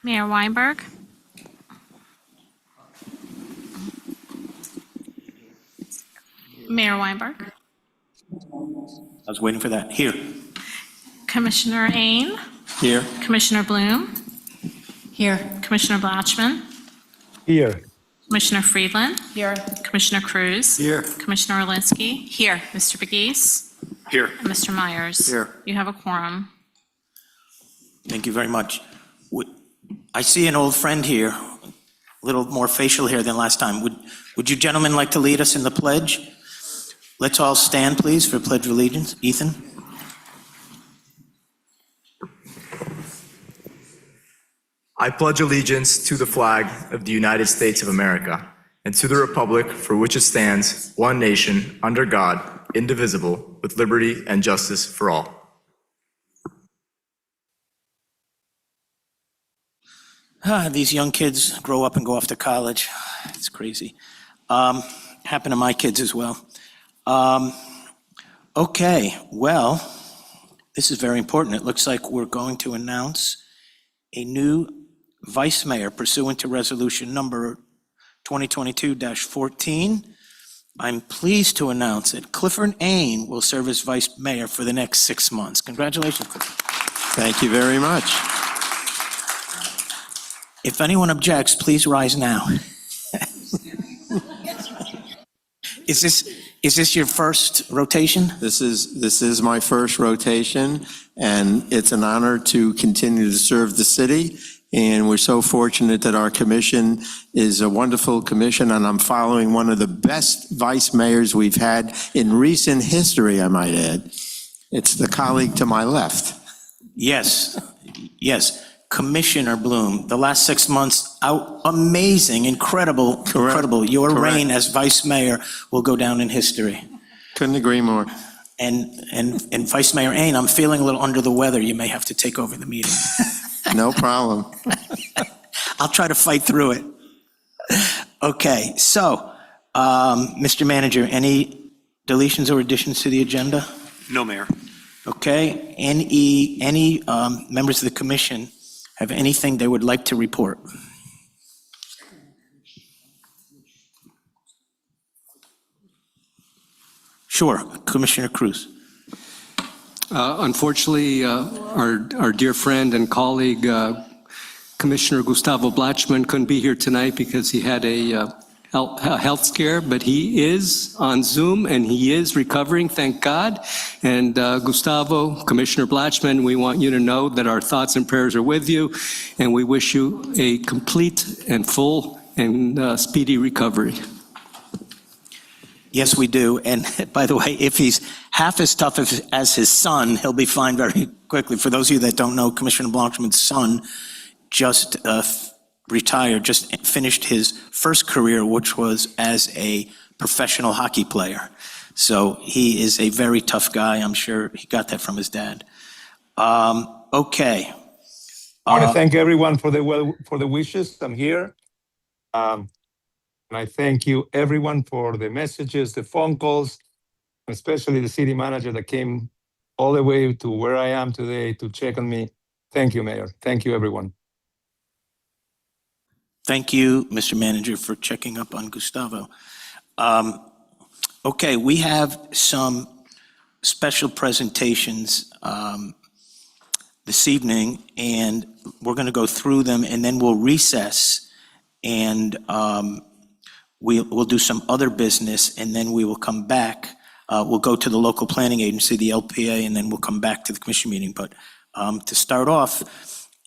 Mayor Weinberg. Mayor Weinberg. I was waiting for that. Here. Commissioner Ain. Here. Commissioner Bloom. Here. Commissioner Blatchman. Here. Commissioner Friedland. Here. Commissioner Cruz. Here. Commissioner Orlinsky. Here. Mr. Begis. Here. And Mr. Myers. Here. You have a quorum. Thank you very much. I see an old friend here, a little more facial hair than last time. Would you gentlemen like to lead us in the pledge? Let's all stand, please, for Pledge of Allegiance. Ethan? I pledge allegiance to the flag of the United States of America and to the republic for which it stands, one nation, under God, indivisible, with liberty and justice for all. These young kids grow up and go off to college. It's crazy. Happened to my kids as well. Okay, well, this is very important. It looks like we're going to announce a new vice mayor pursuant to resolution number 2022-14. I'm pleased to announce that Clifford Ain will serve as vice mayor for the next 6 months. Congratulations, Clifford. Thank you very much. If anyone objects, please rise now. Is this your first rotation? This is my first rotation, and it's an honor to continue to serve the city. And we're so fortunate that our commission is a wonderful commission, and I'm following one of the best vice mayors we've had in recent history, I might add. It's the colleague to my left. Yes, yes. Commissioner Bloom, the last 6 months, amazing, incredible. Your Correct. reign as vice mayor will go down in history. Couldn't agree more. And Vice Mayor Ain, I'm feeling a little under the weather. You may have to take over the meeting. No problem. I'll try to fight through it. Okay, so, Mr. Manager, any deletions or additions to the agenda? No, Mayor. Okay, any members of the commission have anything they would like to report? Sure, Commissioner Cruz. Unfortunately, our dear friend and colleague, Commissioner Gustavo Blatchman, couldn't be here tonight because he had a health scare, but he is on Zoom and he is recovering, thank God. And Gustavo, Commissioner Blatchman, we want you to know that our thoughts and prayers are with you, and we wish you a complete and full and speedy recovery. Yes, we do. And by the way, if he's half as tough as his son, he'll be fine very quickly. For those of you that don't know, Commissioner Blanchman's son just retired, just finished his first career, which was as a professional hockey player. So he is a very tough guy. I'm sure he got that from his dad. Okay. I want to thank everyone for the wishes. I'm here. And I thank you, everyone, for the messages, the phone calls, especially the city manager that came all the way to where I am today to check on me. Thank you, Mayor. Thank you, everyone. Thank you, Mr. Manager, for checking up on Gustavo. Okay, we have some special presentations this evening, and we're going to go through them, and then we'll recess, and we'll do some other business, and then we will come back. We'll go to the local planning agency, the LPA, and then we'll come back to the commission meeting. But to start off,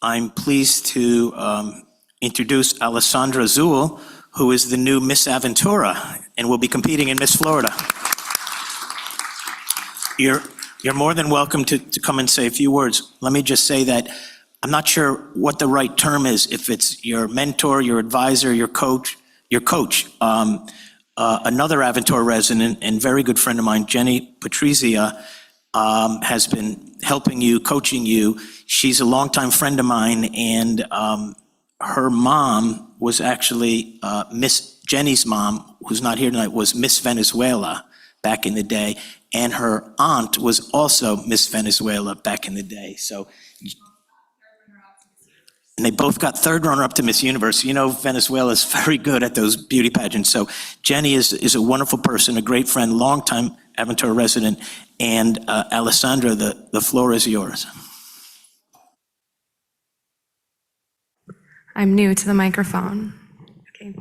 I'm pleased to introduce Alessandra Zuhl, who is the new Miss Aventura and will be competing in Miss Florida. You're more than welcome to come and say a few words. Let me just say that I'm not sure what the right term is, if it's your mentor, your advisor, your coach. Another Aventura resident and very good friend of mine, Jenny Patrizia, has been helping you, coaching you. She's a longtime friend of mine, and her mom was actually Miss Jenny's mom, who's not here tonight, was Miss Venezuela back in the day, and her aunt was also Miss Venezuela back in the day. So And they both got third runner-up to Miss Universe. You know, Venezuela is very good at those beauty pageants. So Jenny is a wonderful person, a great friend, longtime Aventura resident. And Alessandra, the floor is yours. I'm new to the microphone. Okay.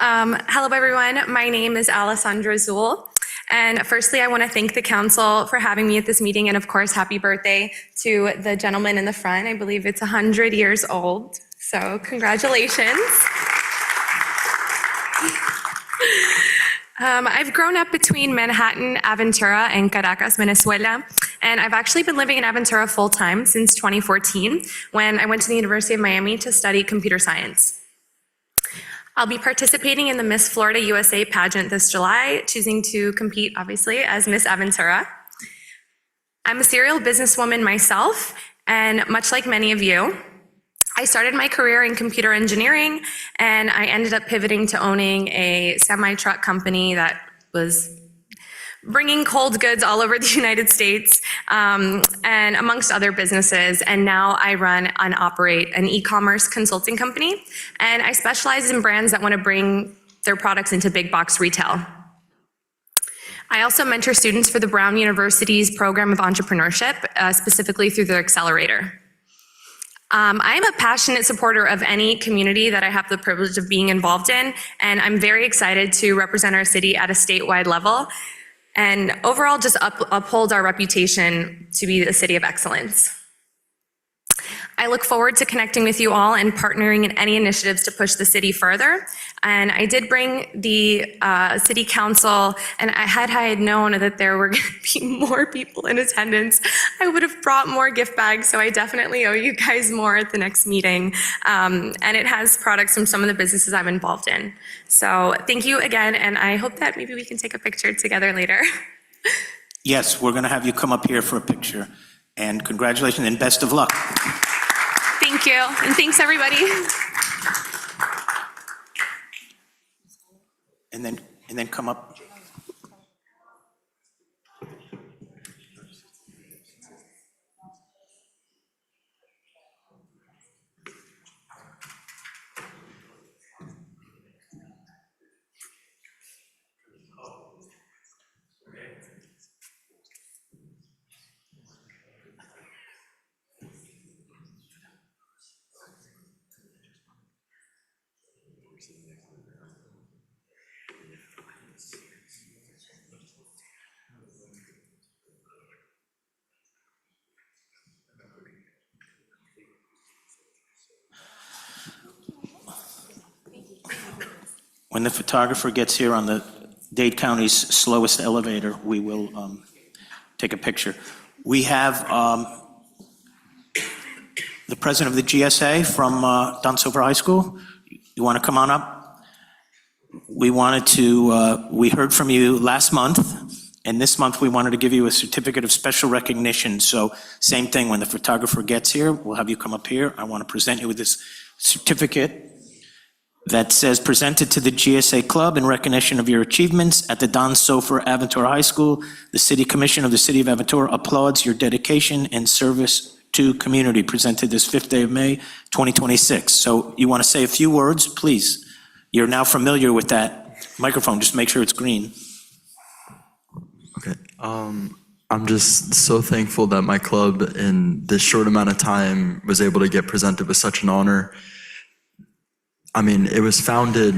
Hello, everyone. My name is Alessandra Zuhl. And firstly, I want to thank the council for having me at this meeting. And of course, happy birthday to the gentleman in the front. I believe it's 100 years old. So congratulations. I've grown up between Manhattan, Aventura, and Caracas, Venezuela. And I've actually been living in Aventura full-time since 2014, when I went to the University of Miami to study computer science. I'll be participating in the Miss Florida USA pageant this July, choosing to compete, obviously, as Miss Aventura. I'm a serial businesswoman myself, and much like many of you, I started my career in computer engineering, and I ended up pivoting to owning a semi-truck company that was bringing cold goods all over the United States, and amongst other businesses. And now I run and operate an e-commerce consulting company, and I specialize in brands that want to bring their products into big box retail. I also mentor students for the Brown University's program of entrepreneurship, specifically through their accelerator. I am a passionate supporter of any community that I have the privilege of being involved in, and I'm very excited to represent our city at a statewide level, and overall just uphold our reputation to be a city of excellence. I look forward to connecting with you all and partnering in any initiatives to push the city further. And I did bring the city council, and had I known that there were going to be more people in attendance, I would have brought more gift bags. So I definitely owe you guys more at the next meeting. And it has products from some of the businesses I'm involved in. So thank you again, and I hope that maybe we can take a picture together later. Yes, we're going to have you come up here for a picture. And congratulations and best of luck. Thank you, and thanks everybody. And then come up. When the photographer gets here on the Dade County's slowest elevator, we will take a picture. We have the president of the GSA from Don Silver High School. You want to come on up? We wanted to, we heard from you last month, and this month we wanted to give you a certificate of special recognition. So same thing, when the photographer gets here, we'll have you come up here. I want to present you with this certificate that says, presented to the GSA Club in recognition of your achievements at the Don Sofer Aventura High School. The City Commission of the City of Aventura applauds your dedication and service to community, presented this 5th day of May, 2026. So you want to say a few words, please? You're now familiar with that microphone, just make sure it's green. Okay, I'm just so thankful that my club in this short amount of time was able to get presented with such an honor. I mean, it was founded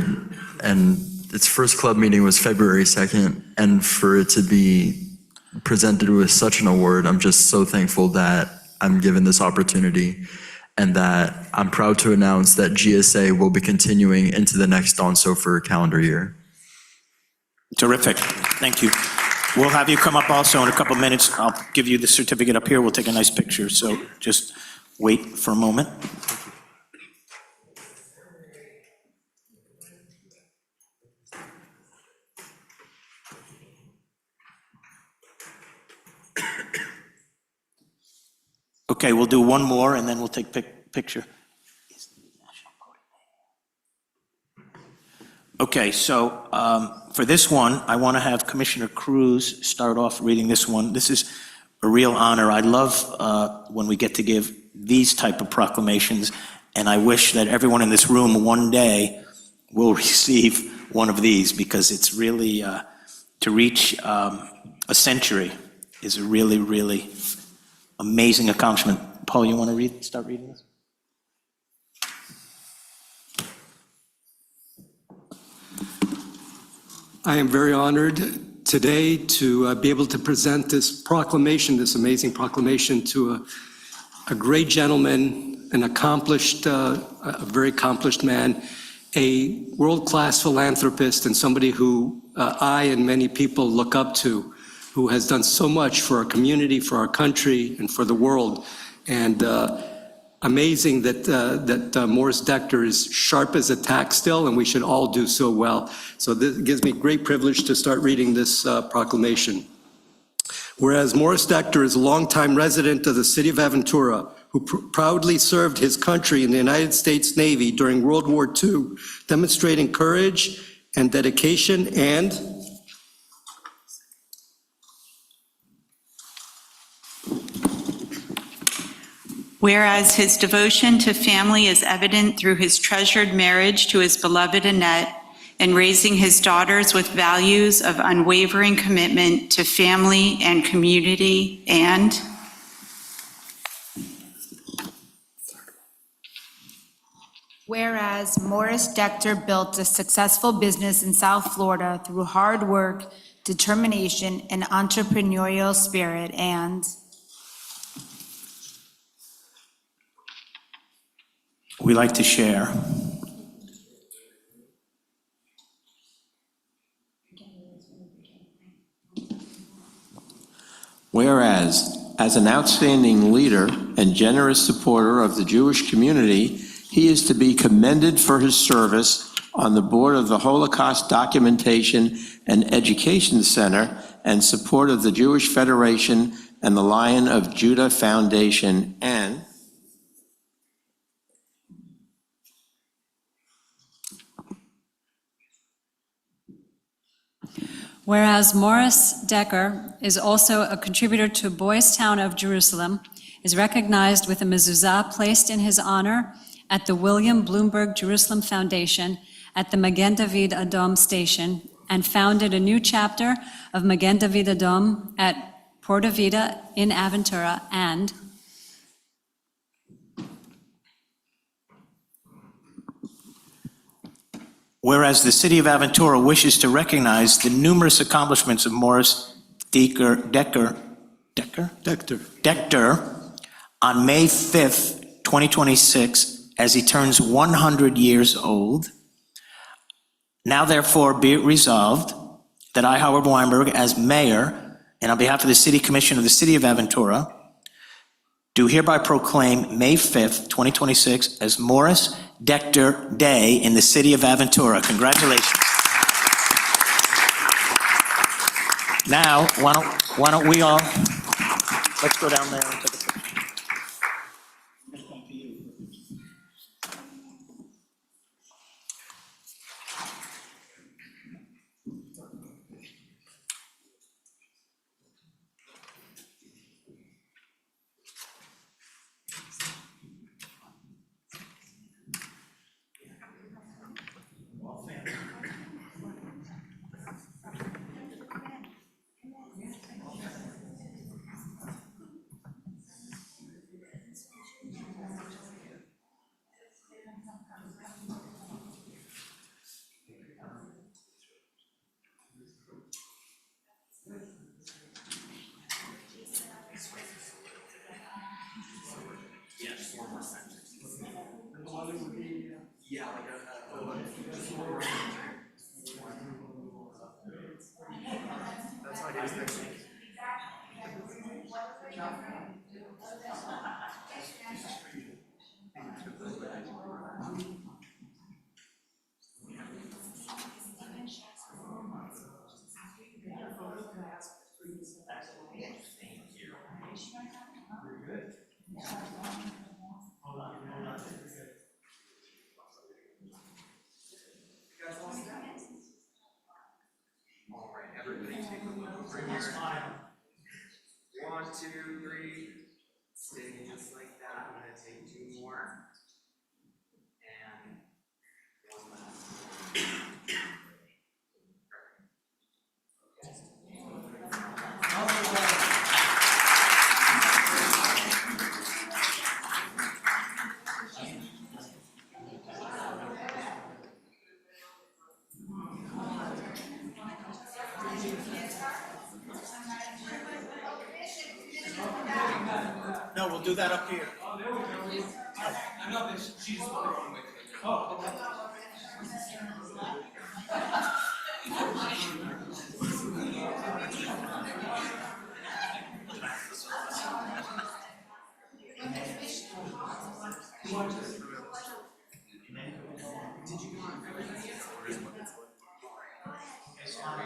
and its first club meeting was February 2nd, and for it to be presented with such an award, I'm just so thankful that I'm given this opportunity, and that I'm proud to announce that GSA will be continuing into the next Don Sofer calendar year. Terrific, thank you. We'll have you come up also in a couple minutes. I'll give you the certificate up here. We'll take a nice picture, so just wait for a moment. Okay, we'll do one more and then we'll take picture. Okay, so for this one, I want to have Commissioner Cruz start off reading this one. This is a real honor. I love when we get to give these type of proclamations, And I wish that everyone in this room one day will receive one of these, because it's really, to reach a century is a really, really amazing accomplishment. Paul, you want to start reading this? I am very honored today to be able to present this proclamation, this amazing proclamation, to a great gentleman, an accomplished, a very accomplished man, a world-class philanthropist, and somebody who I and many people look up to, who has done so much for our community, for our country, and for the world. And amazing that Morris Dector is sharp as a tack still, and we should all do so well. So this gives me great privilege to start reading this proclamation. Whereas Morris Dector is a longtime resident of the city of Aventura, who proudly served his country in the United States Navy during World War II, demonstrating courage and dedication, and whereas his devotion to family is evident through his treasured marriage to his beloved Annette and raising his daughters with values of unwavering commitment to family and community, and whereas Morris Dector built a successful business in South Florida through hard work, determination, and entrepreneurial spirit, and We like to share. Whereas, as an outstanding leader and generous supporter of the Jewish community, he is to be commended for his service on the board of the Holocaust Documentation and Education Center and support of the Jewish Federation and the Lion of Judah Foundation, and whereas Morris Dector is also a contributor to Boys Town of Jerusalem, is recognized with a mezuzah placed in his honor at the William Bloomberg Jerusalem Foundation at the Magen David Adom station, and founded a new chapter of Magen David Adom at Porta Vida in Aventura, and whereas the city of Aventura wishes to recognize the numerous accomplishments of Morris Dector on May 5th, 2026, as he turns 100 years old. Now therefore be it resolved that I, Howard Weinberg, as mayor, and on behalf of the City Commission of the City of Aventura, do hereby proclaim May 5th, 2026 as Morris Dector Day in the City of Aventura. Congratulations. Now, why don't we all, let's go down there and take a picture. Everybody take a little bring your smile. 1, 2, 3. Stay just like that. I'm gonna take 2 more. do that up here. Here we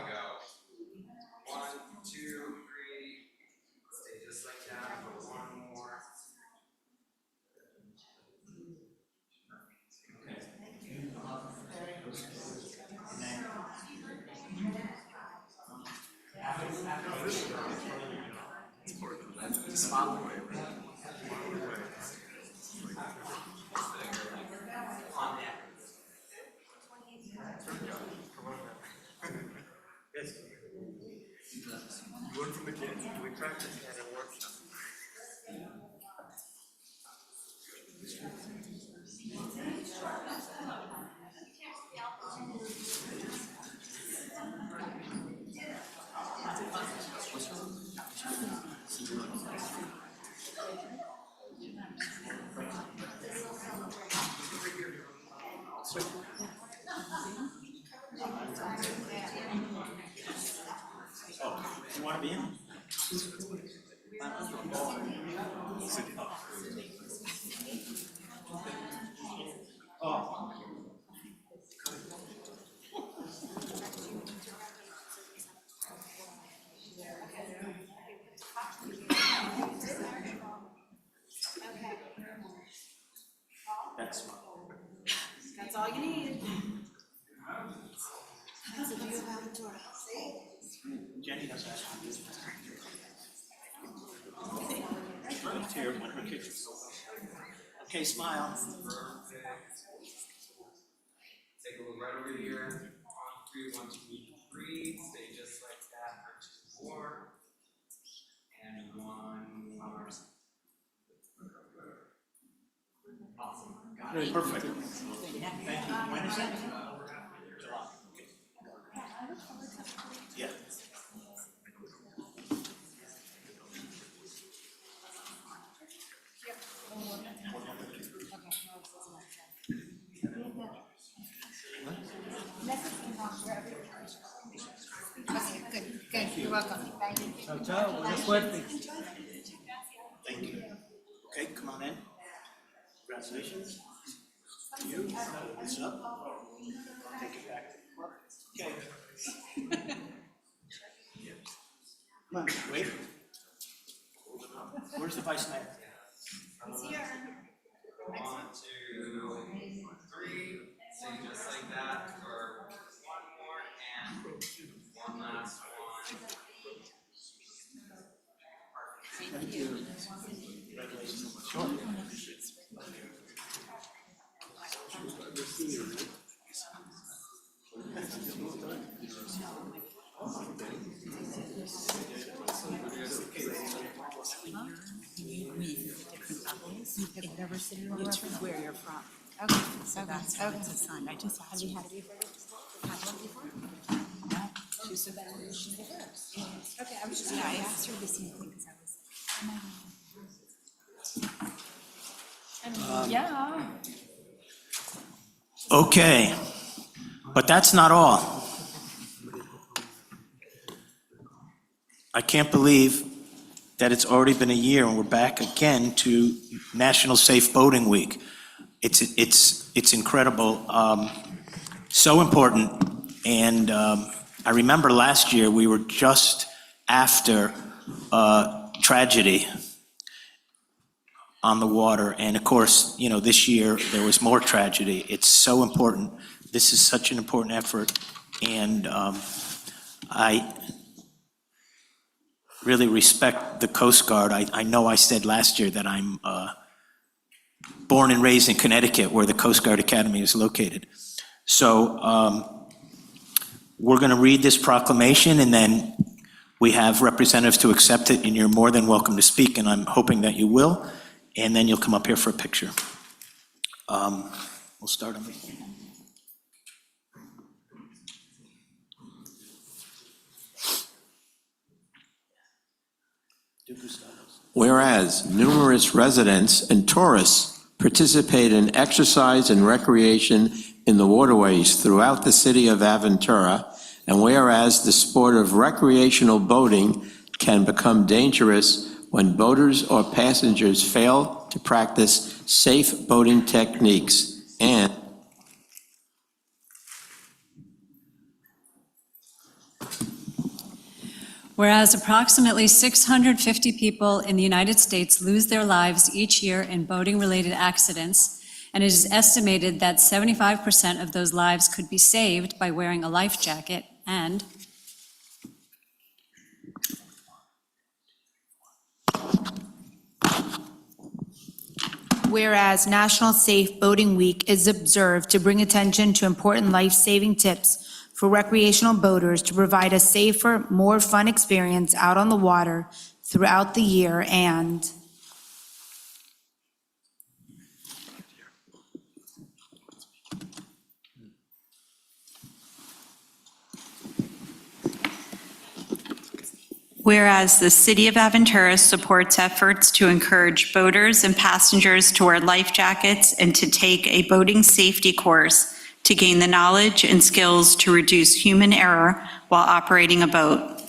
go. 1, 2, 3. Stay just like that for one more. Learn from the kids. We practice and it works. You want to be in? That's That's all you need. That's a view of Aventura. Jenny does that. Right here, when her kitchen's open. Okay, smile. Take a look right over here. On 3, 1, 2, 3. Stay just like that for 2 more. And 1 more. Awesome. Got it. Perfect. Thank you. When is that? July. Yeah. Okay, good, good. You're welcome. Thank you. Thank you. Okay, come on in. Congratulations. You, this up. Take it back. Okay. Come on, wait. Where's the vice mayor? He's here. 1, 2, 3. Stay just like that for 1 more and 1 last one. Thank you. Congratulations. Sure. Whatever city you live in, where you're from. Okay, So okay, that's how okay. it's assigned. I just asked you. Had one before? No, she said that she did hers. Okay, I was just. Yeah, I asked her the same thing because I was. Yeah. Okay, but that's not all. I can't believe that it's already been a year and we're back again to National Safe Boating Week. It's incredible, so important. And I remember last year we were just after tragedy on the water. And of course, you know, this year there was more tragedy. It's so important. This is such an important effort. And I really respect the Coast Guard. I know I said last year that I'm born and raised in Connecticut, where the Coast Guard Academy is located. So we're going to read this proclamation, and then we have representatives to accept it, and you're more than welcome to speak, and I'm hoping that you will. And then you'll come up here for a picture. We'll start on the... Do Gustavos. Whereas numerous residents and tourists participate in exercise and recreation in the waterways throughout the city of Aventura, and whereas the sport of recreational boating can become dangerous when boaters or passengers fail to practice safe boating techniques, and whereas approximately 650 people in the United States lose their lives each year in boating-related accidents, and it is estimated that 75% of those lives could be saved by wearing a life jacket, and whereas National Safe Boating Week is observed to bring attention to important life-saving tips for recreational boaters to provide a safer, more fun experience out on the water throughout the year, and Whereas the City of Aventura supports efforts to encourage boaters and passengers to wear life jackets and to take a boating safety course to gain the knowledge and skills to reduce human error while operating a boat.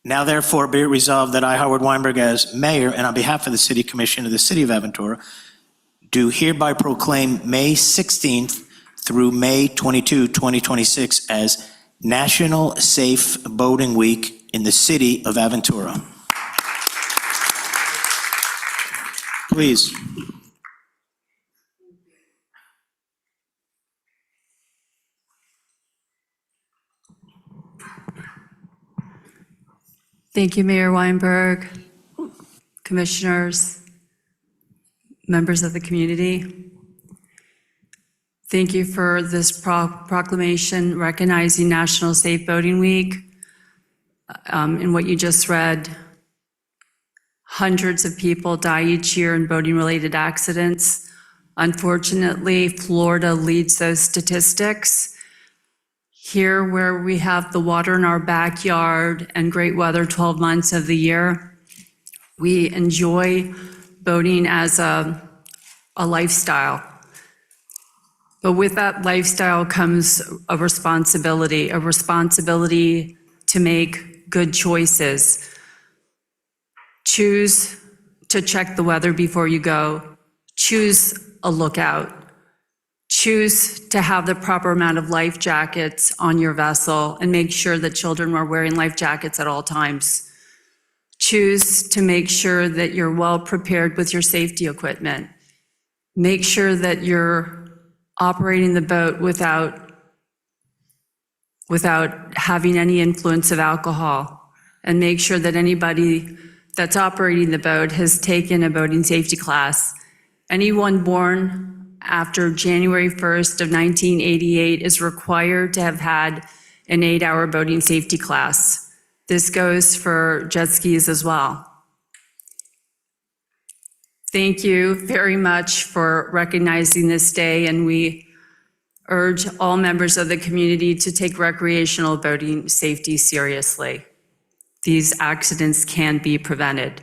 Now therefore be it resolved that I, Howard Weinberg, as mayor, and on behalf of the City Commission of the City of Aventura, do hereby proclaim May 16th through May 22, 2026 as National Safe Boating Week in the City of Aventura. Please. Thank you, Mayor Weinberg, commissioners, members of the community. Thank you for this proclamation recognizing National Safe Boating Week. In what you just read, hundreds of people die each year in boating-related accidents. Unfortunately, Florida leads those statistics. Here, where we have the water in our backyard and great weather 12 months of the year, we enjoy boating as a lifestyle. But with that lifestyle comes a responsibility to make good choices. Choose to check the weather before you go. Choose a lookout. Choose to have the proper amount of life jackets on your vessel and make sure that children are wearing life jackets at all times. Choose to make sure that you're well prepared with your safety equipment. Make sure that you're operating the boat without having any influence of alcohol, and make sure that anybody that's operating the boat has taken a boating safety class. Anyone born after January 1st of 1988 is required to have had an 8-hour boating safety class. This goes for jet skis as well. Thank you very much for recognizing this day, and we urge all members of the community to take recreational boating safety seriously. These accidents can be prevented.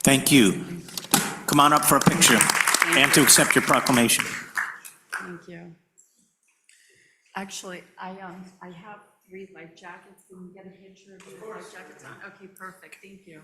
Thank you. Come on up for a picture and to accept your proclamation. Thank you. Actually, I have 3 life jackets. Can you get a picture of your life jackets on? Okay, perfect. Thank you.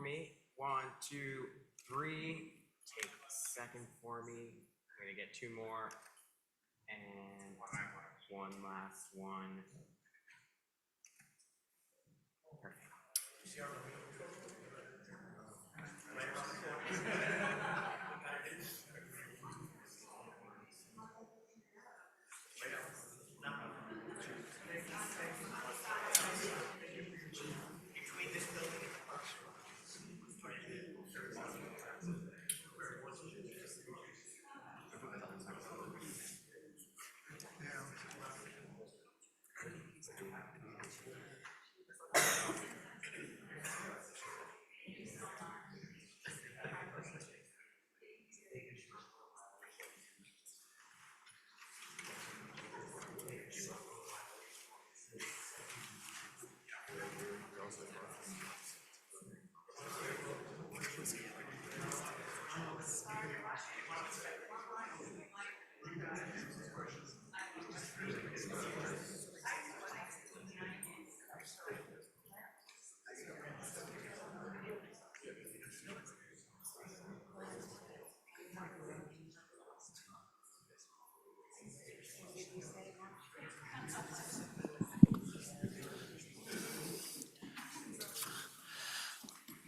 me. 1, 2, 3. Take a second for me. I'm gonna get 2 more. And one last one. Perfect.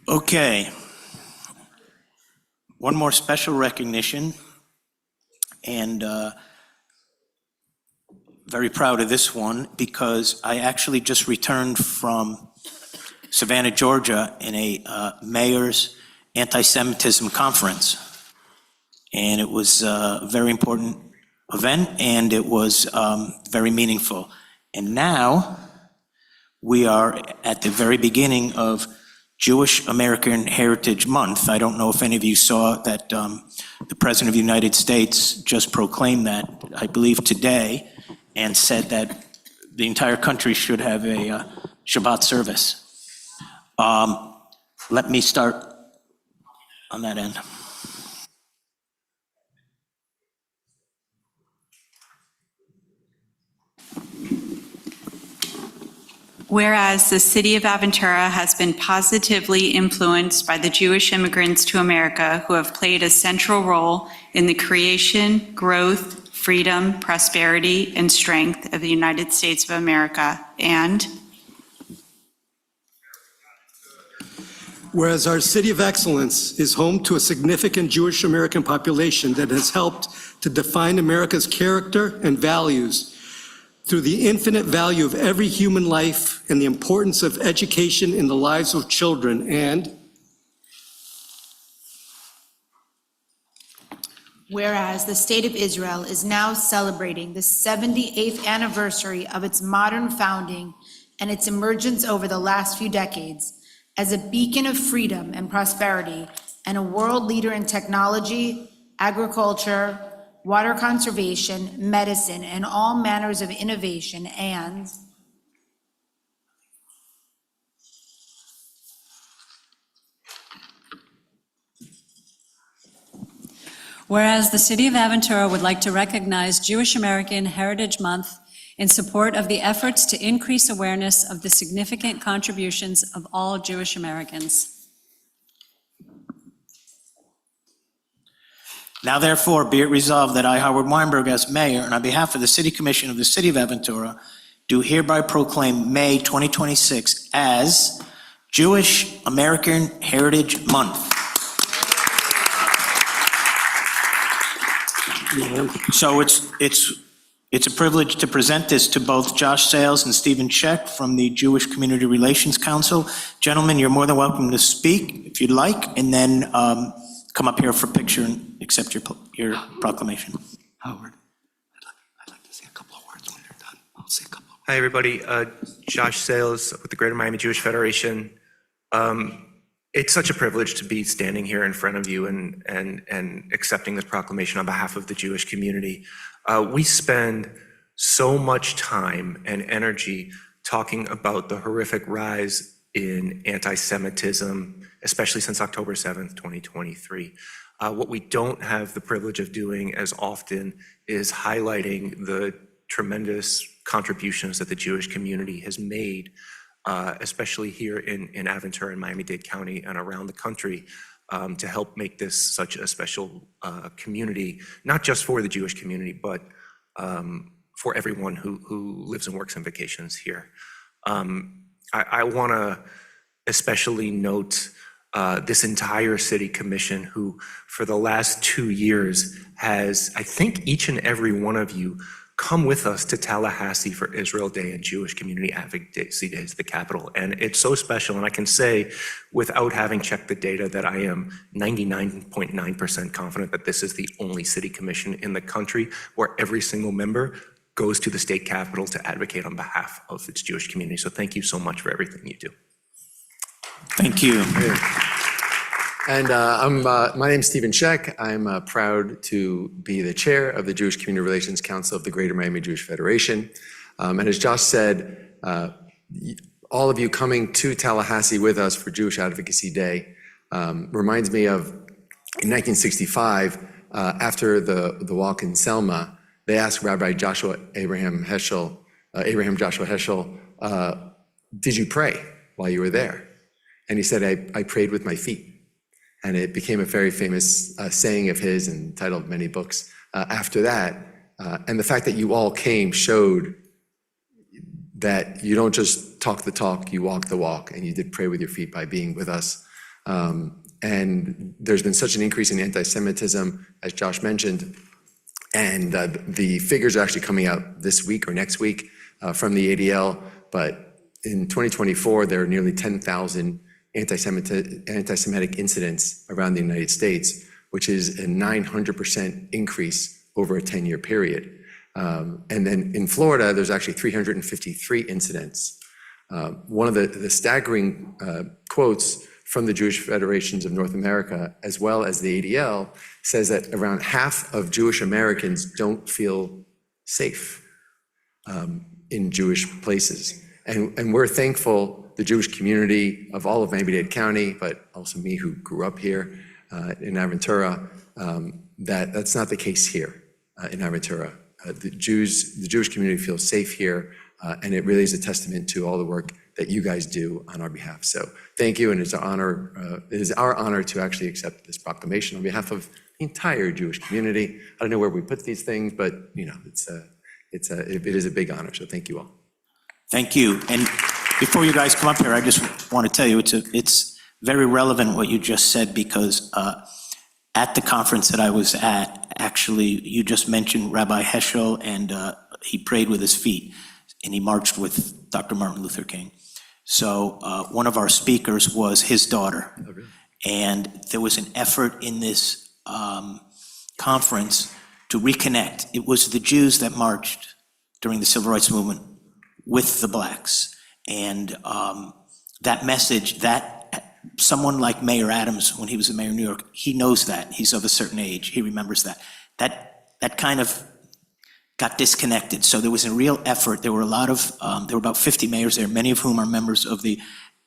Okay. One more special recognition, and very proud of this one because I actually just returned from Savannah, Georgia in a mayor's anti-Semitism conference. And it was a very important event, and it was very meaningful. And now we are at the very beginning of Jewish American Heritage Month. I don't know if any of you saw that the President of the United States just proclaimed that, I believe today, and said that the entire country should have a Shabbat service. Let me start on that end. Whereas the city of Aventura has been positively influenced by the Jewish immigrants to America who have played a central role in the creation, growth, freedom, prosperity, and strength of the United States of America. And whereas our city of excellence is home to a significant Jewish American population that has helped to define America's character and values through the infinite value of every human life and the importance of education in the lives of children. And whereas the state of Israel is now celebrating the 78th anniversary of its modern founding and its emergence over the last few decades as a beacon of freedom and prosperity and a world leader in technology, agriculture, water conservation, medicine, and all manners of innovation. And whereas the City of Aventura would like to recognize Jewish American Heritage Month in support of the efforts to increase awareness of the significant contributions of all Jewish Americans. Now therefore, be it resolved that I, Howard Weinberg, as mayor, and on behalf of the City Commission of the City of Aventura, do hereby proclaim May 2026 as Jewish American Heritage Month. So it's a privilege to present this to both Josh Sales and Stephen Scheck from the Jewish Community Relations Council. Gentlemen, you're more than welcome to speak if you'd like, and then come up here for a picture and accept your proclamation. Howard, I'd like to say a couple of words when you're done. I'll say a couple of words. Hi, everybody. Josh Sales with the Greater Miami Jewish Federation. It's such a privilege to be standing here in front of you and accepting this proclamation on behalf of the Jewish community. We spend so much time and energy talking about the horrific rise in anti-Semitism, especially since October 7th, 2023. What we don't have the privilege of doing as often is highlighting the tremendous contributions that the Jewish community has made especially here in Aventura and Miami-Dade County and around the country, to help make this such a special community, not just for the Jewish community, but for everyone who lives and works and vacations here. I want to especially note this entire city commission who, for the last 2 years, has, I think each and every one of you, come with us to Tallahassee for Israel Day and Jewish Community Advocacy Days, the capital. And it's so special, and I can say, without having checked the data, that I am 99.9% confident that this is the only city commission in the country where every single member goes to the state capitol to advocate on behalf of its Jewish community. So thank you so much for everything you do. Thank you. And my name's Stephen Scheck. I'm proud to be the chair of the Jewish Community Relations Council of the Greater Miami Jewish Federation. And as Josh said, all of you coming to Tallahassee with us for Jewish Advocacy Day reminds me of in 1965, after the walk in Selma, they asked Rabbi Abraham Joshua Heschel, did you pray while you were there? And he said, I prayed with my feet. And it became a very famous saying of his and titled many books after that. And the fact that you all came showed that you don't just talk the talk, you walk the walk, and you did pray with your feet by being with us. And there's been such an increase in anti-Semitism, as Josh mentioned, and the figures are actually coming out this week or next week from the ADL, but in 2024, there are nearly 10,000 anti-Semitic incidents around the United States, which is a 900% increase over a 10-year period. And then in Florida, there's actually 353 incidents. One of the staggering quotes from the Jewish Federations of North America, as well as the ADL, says that around half of Jewish Americans don't feel safe in Jewish places. And we're thankful, the Jewish community of all of Miami-Dade County, but also me who grew up here in Aventura, that's not the case here in Aventura. The Jewish community feels safe here, and it really is a testament to all the work that you guys do on our behalf. So thank you, and it's our honor to actually accept this proclamation on behalf of the entire Jewish community. I don't know where we put these things, but it is a big honor. So thank you all. Thank you. And before you guys come up here, I just want to tell you it's very relevant what you just said, because at the conference that I was at, actually, you just mentioned Rabbi Heschel, and he prayed with his feet, and he marched with Dr. Martin Luther King. So one of our speakers was his daughter. Oh, really? And there was an effort in this conference to reconnect. It was the Jews that marched during the Civil Rights Movement with the blacks. And that message, that someone like Mayor Adams, when he was the mayor of New York, he knows that. He's of a certain age. He remembers that. That kind of got disconnected. So there was a real effort. There were about 50 mayors there, many of whom are members of the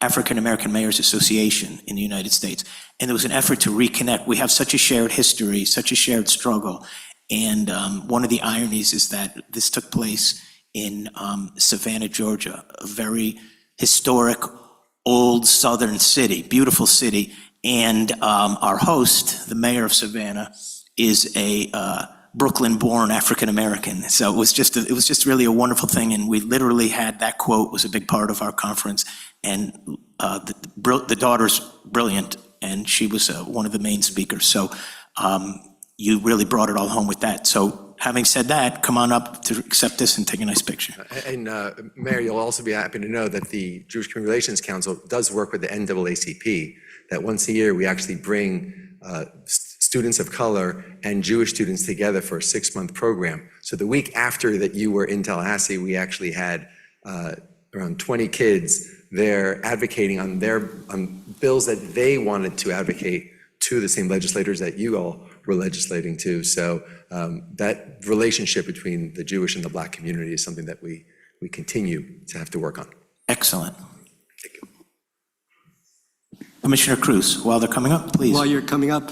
African American Mayors Association in the United States. And there was an effort to reconnect. We have such a shared history, such a shared struggle. And one of the ironies is that this took place in Savannah, Georgia, a very historic, old southern city, beautiful city. And our host, the mayor of Savannah, is a Brooklyn-born African-American. So it was just really a wonderful thing. And we literally had that quote was a big part of our conference. And the daughter's brilliant, and she was one of the main speakers. So you really brought it all home with that. So having said that, come on up to accept this and take a nice picture. And Mayor, you'll also be happy to know that the Jewish Community Relations Council does work with the NAACP, that once a year we actually bring students of color and Jewish students together for a 6-month program. So the week after that you were in Tallahassee, we actually had around 20 kids there advocating on bills that they wanted to advocate to the same legislators that you all were legislating to. So that relationship between the Jewish and the Black community is something that we continue to have to work on. Excellent. Commissioner Cruz, while they're coming up, please. While you're coming up,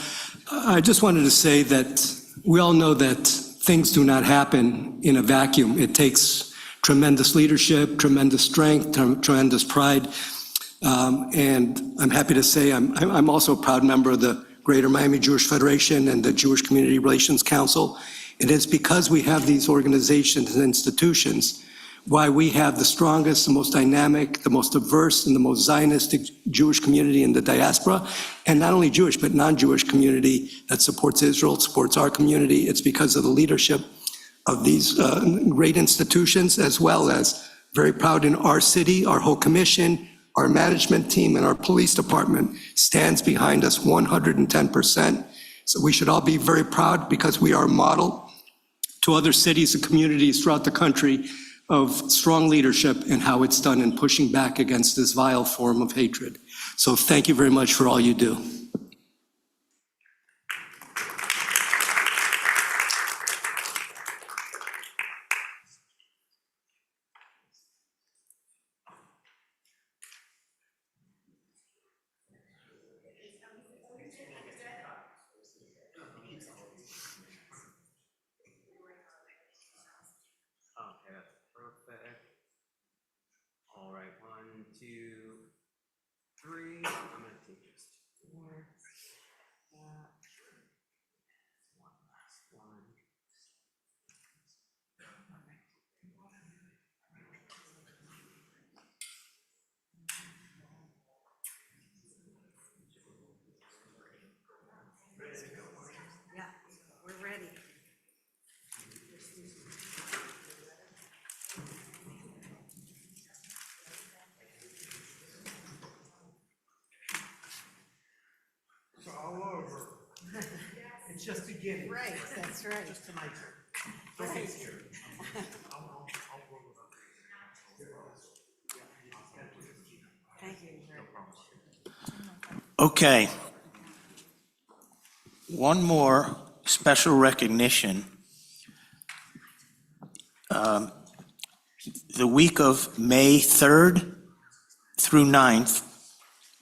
I just wanted to say that we all know that things do not happen in a vacuum. It takes tremendous leadership, tremendous strength, tremendous pride. And I'm happy to say I'm also a proud member of the Greater Miami Jewish Federation and the Jewish Community Relations Council. And it's because we have these organizations and institutions why we have the strongest, the most dynamic, the most diverse, and the most Zionistic Jewish community in the diaspora, and not only Jewish, but non-Jewish community that supports Israel, supports our community. It's because of the leadership of these great institutions, as well as very proud in our city, our whole commission, our management team, and our police department stands behind us 110%. So we should all be very proud because we are a model to other cities and communities throughout the country of strong leadership and how it's done in pushing back against this vile form of hatred. So thank you very much for all you do. Okay, that's perfect. All right, 1, 2, 3. I'm gonna take just 4. That. One last one. Yeah, we're ready. It's all over. It's just beginning. Right, that's right. Just tonight. Right. Thank you very much. Okay. One more special recognition. The week of May 3rd through 9th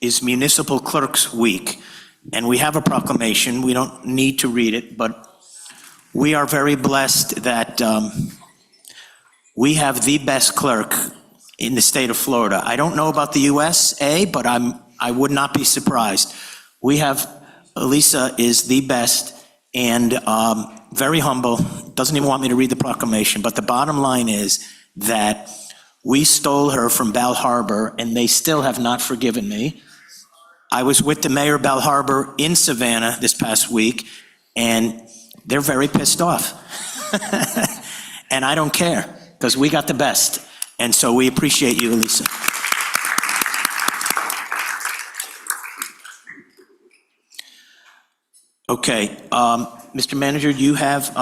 is Municipal Clerks Week, and we have a proclamation. We don't need to read it, but we are very blessed that we have the best clerk in the state of Florida. I don't know about the USA, but I would not be surprised. We have, Elisa is the best and very humble, doesn't even want me to read the proclamation, but the bottom line is that we stole her from Bal Harbor and they still have not forgiven me. I was with the mayor of Bal Harbor in Savannah this past week and they're very pissed off. And I don't care because we got the best. And so we appreciate you, Elisa. Okay, Mr. Manager, you have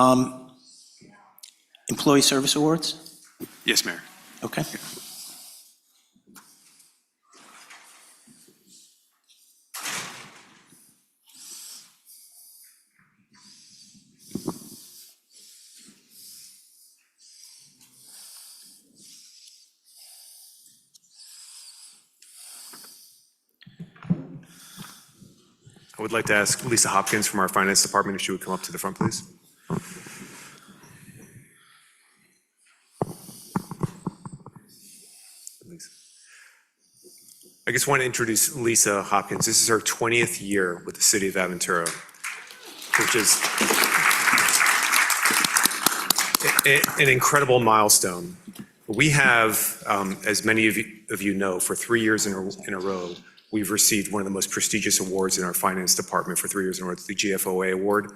Employee Service Awards? Yes, Mayor. Okay. I would like to ask Lisa Hopkins from our Finance Department if she would come up to the front, please. I just want to introduce Lisa Hopkins. This is her 20th year with the City of Aventura, which is an incredible milestone. We have, as many of you know, for 3 years in a row, we've received one of the most prestigious awards in our finance department for 3 years in a row. It's the GFOA award.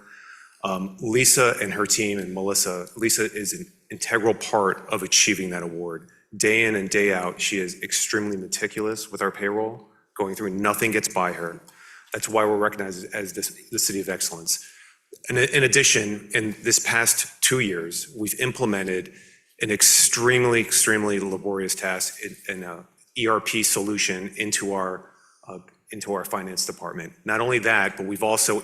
Lisa and her team and Melissa, Lisa is an integral part of achieving that award. Day in and day out, she is extremely meticulous with our payroll, going through, nothing gets by her. That's why we're recognized as the City of Excellence. And in addition, in this past 2 years, we've implemented an extremely laborious task in an ERP solution into our finance department. Not only that, but we've also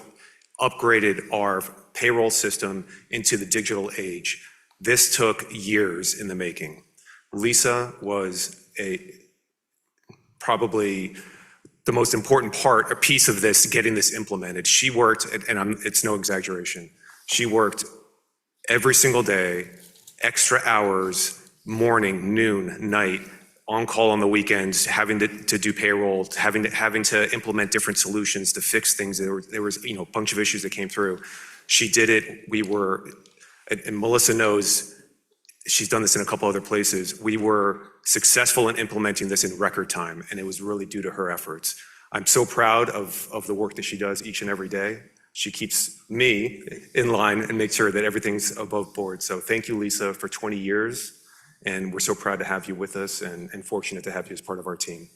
upgraded our payroll system into the digital age. This took years in the making. Lisa was probably the most important part, a piece of this, getting this implemented. She worked, and it's no exaggeration, she worked every single day, extra hours, morning, noon, night, on call on the weekends, having to do payroll, having to implement different solutions to fix things. There was a bunch of issues that came through. She did it. And Melissa knows, she's done this in a couple other places. We were successful in implementing this in record time, and it was really due to her efforts. I'm so proud of the work that she does each and every day. She keeps me in line and makes sure that everything's above board. So thank you, Lisa, for 20 years. And we're so proud to have you with us and fortunate to have you as part of our team.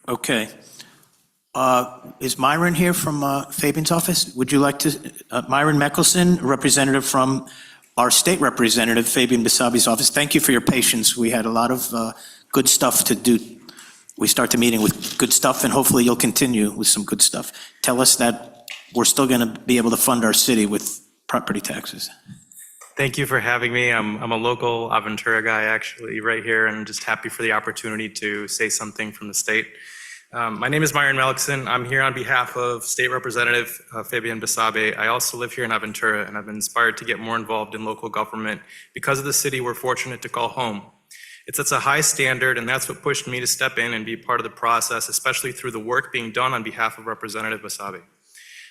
Okay. Is Myron here from Fabian's office? Would you like to, Myron Meckelson, representative from our state representative, Fabian Basabi's office. Thank you for your patience. We had a lot of good stuff to do. We start the meeting with good stuff, and hopefully you'll continue with some good stuff. Tell us that we're still going to be able to fund our city with property taxes. Thank you for having me. I'm a local Aventura guy, actually, right here, and I'm just happy for the opportunity to say something from the state. My name is Myron Melkson. I'm here on behalf of State Representative Fabian Basabe. I also live here in Aventura, and I've been inspired to get more involved in local government because of the city we're fortunate to call home. It sets a high standard, and that's what pushed me to step in and be part of the process, especially through the work being done on behalf of Representative Basabe.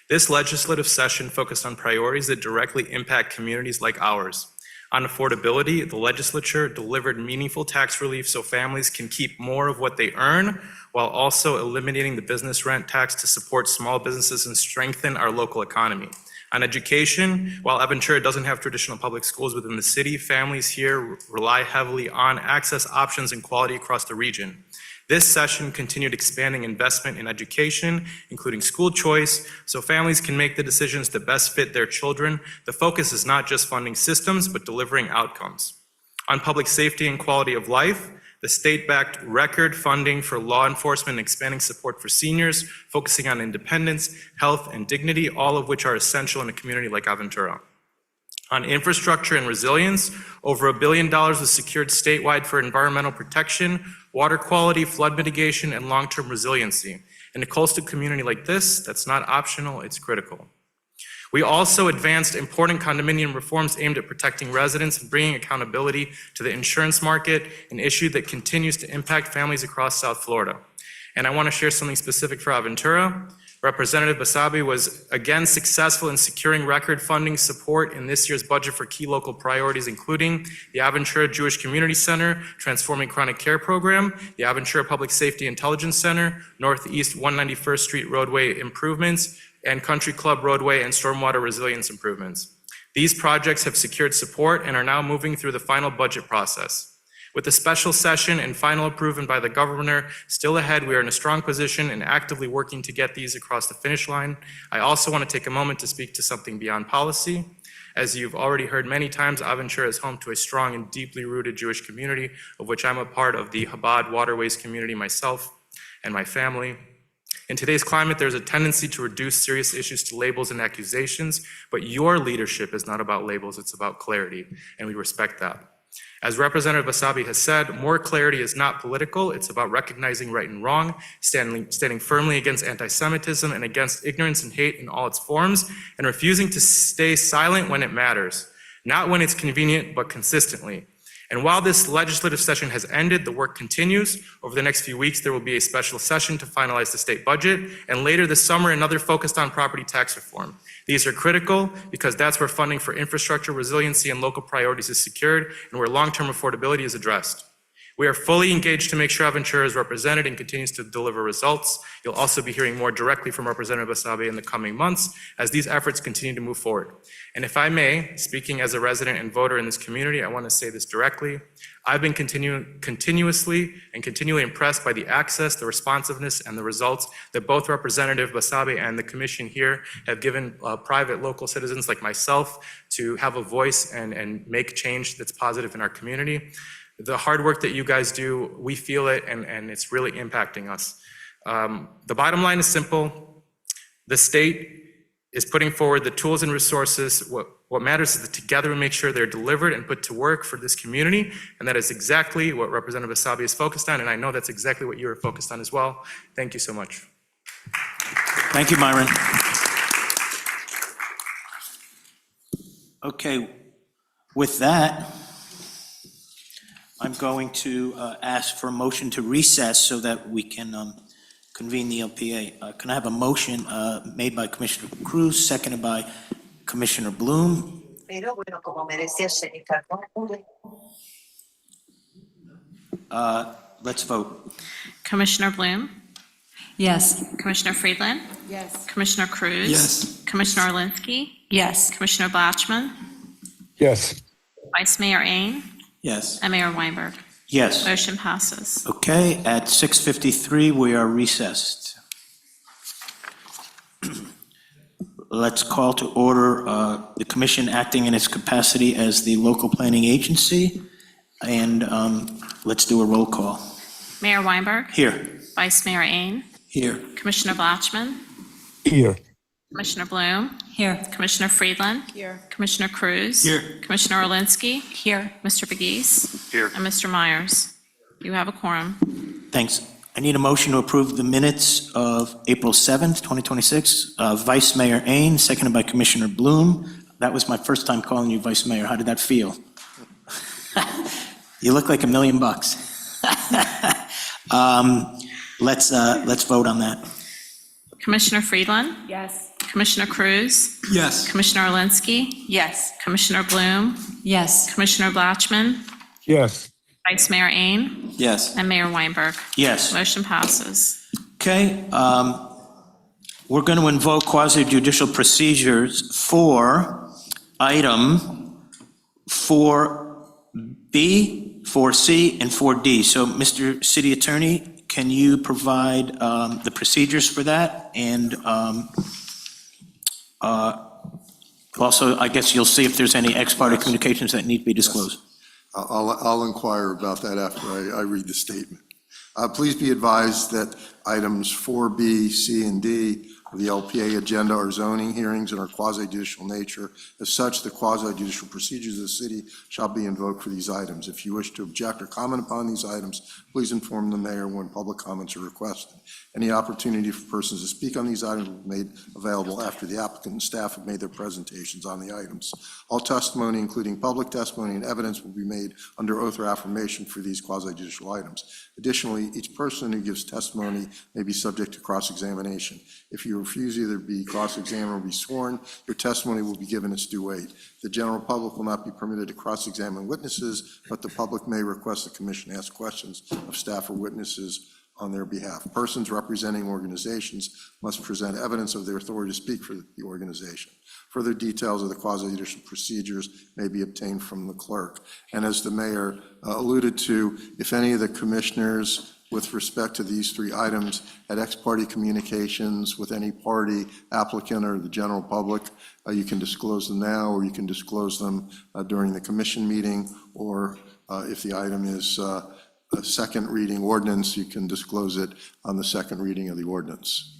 This legislative session focused on priorities that directly impact communities like ours. On affordability, the legislature delivered meaningful tax relief so families can keep more of what they earn, while also eliminating the business rent tax to support small businesses and strengthen our local economy. On education, while Aventura doesn't have traditional public schools within the city, families here rely heavily on access options and quality across the region. This session continued expanding investment in education, including school choice, so families can make the decisions that best fit their children. The focus is not just funding systems, but delivering outcomes. On public safety and quality of life, the state backed record funding for law enforcement and expanding support for seniors, focusing on independence, health, and dignity, all of which are essential in a community like Aventura. On infrastructure and resilience, over $1 billion was secured statewide for environmental protection, water quality, flood mitigation, and long-term resiliency. In a coastal community like this, that's not optional, it's critical. We also advanced important condominium reforms aimed at protecting residents and bringing accountability to the insurance market, an issue that continues to impact families across South Florida. And I want to share something specific for Aventura. Representative Basabe was again successful in securing record funding support in this year's budget for key local priorities, including the Aventura Jewish Community Center, Transforming Chronic Care Program, the Aventura Public Safety Intelligence Center, Northeast 191st Street roadway improvements, and Country Club roadway and stormwater resilience improvements. These projects have secured support and are now moving through the final budget process. With the special session and final approval by the governor still ahead, we are in a strong position and actively working to get these across the finish line. I also want to take a moment to speak to something beyond policy. As you've already heard many times, Aventura is home to a strong and deeply rooted Jewish community, of which I'm a part of the Chabad Waterways community myself and my family. In today's climate, there's a tendency to reduce serious issues to labels and accusations, but your leadership is not about labels, it's about clarity, and we respect that. As Representative Basabe has said, more clarity is not political, it's about recognizing right and wrong, standing firmly against anti-Semitism and against ignorance and hate in all its forms, and refusing to stay silent when it matters, not when it's convenient, but consistently. And while this legislative session has ended, the work continues. Over the next few weeks, there will be a special session to finalize the state budget, and later this summer, another focused on property tax reform. These are critical because that's where funding for infrastructure, resiliency, and local priorities is secured, and where long-term affordability is addressed. We are fully engaged to make sure Aventura is represented and continues to deliver results. You'll also be hearing more directly from Representative Basabe in the coming months as these efforts continue to move forward. And if I may, speaking as a resident and voter in this community, I want to say this directly. I've been continuously and continually impressed by the access, the responsiveness, and the results that both Representative Basabe and the Commission here have given private local citizens like myself to have a voice and make change that's positive in our community. The hard work that you guys do, we feel it, and it's really impacting us. The bottom line is simple. The state is putting forward the tools and resources. What matters is that together we make sure they're delivered and put to work for this community, and that is exactly what Representative Basabe is focused on, and I know that's exactly what you are focused on as well. Thank you so much. Thank you, Myron. Okay, with that, I'm going to ask for a motion to recess so that we can convene the LPA. Can I have a motion made by Commissioner Cruz, seconded by Commissioner Bloom? Let's vote. Commissioner Bloom? Yes. Commissioner Friedland? Yes. Commissioner Cruz? Yes. Commissioner Orlinski? Yes. Commissioner Blatchman? Yes. Vice Mayor Ain? Yes. And Mayor Weinberg. Yes. Motion passes. Okay, at 6:53, we are recessed. Let's call to order the commission acting in its capacity as the local planning agency, and let's do a roll call. Mayor Weinberg? Here. Vice Mayor Ain? Here. Commissioner Blatchman? Here. Commissioner Bloom? Here. Commissioner Friedland? Here. Commissioner Cruz? Here. Commissioner Orlinski? Here. Mr. Begis? Here. And Mr. Myers. You have a quorum. Thanks. I need a motion to approve the minutes of April 7th, 2026. Vice Mayor Ain, seconded by Commissioner Bloom. That was my first time calling you Vice Mayor. How did that feel? You look like $1 million. Let's vote on that. Commissioner Friedland? Yes. Commissioner Cruz? Yes. Commissioner Orlinski? Yes. Commissioner Bloom? Yes. Commissioner Blatchman? Yes. Vice Mayor Ain? Yes. And Mayor Weinberg. Yes. Motion passes. Okay, we're going to invoke quasi-judicial procedures for item 4B, 4C, and 4D. So, Mr. City Attorney, can you provide the procedures for that? And also, I guess you'll see if there's any ex parte communications that need to be disclosed. I'll inquire about that after I read the statement. Please be advised that items 4B, C, and D of the LPA agenda are zoning hearings and are quasi-judicial nature. As such, the quasi-judicial procedures of the city shall be invoked for these items. If you wish to object or comment upon these items, please inform the mayor when public comments are requested. Any opportunity for persons to speak on these items will be made available after the applicant and staff have made their presentations on the items. All testimony, including public testimony and evidence, will be made under oath or affirmation for these quasi-judicial items. Additionally, each person who gives testimony may be subject to cross-examination. If you refuse either be cross-examined or be sworn, your testimony will be given its due weight. The general public will not be permitted to cross-examine witnesses, but the public may request the commission ask questions of staff or witnesses on their behalf. Persons representing organizations must present evidence of their authority to speak for the organization. Further details of the quasi-judicial procedures may be obtained from the clerk. And as the mayor alluded to, if any of the commissioners with respect to these three items had ex parte communications with any party, applicant, or the general public, you can disclose them now, or you can disclose them during the commission meeting, or if the item is a second reading ordinance, you can disclose it on the second reading of the ordinance.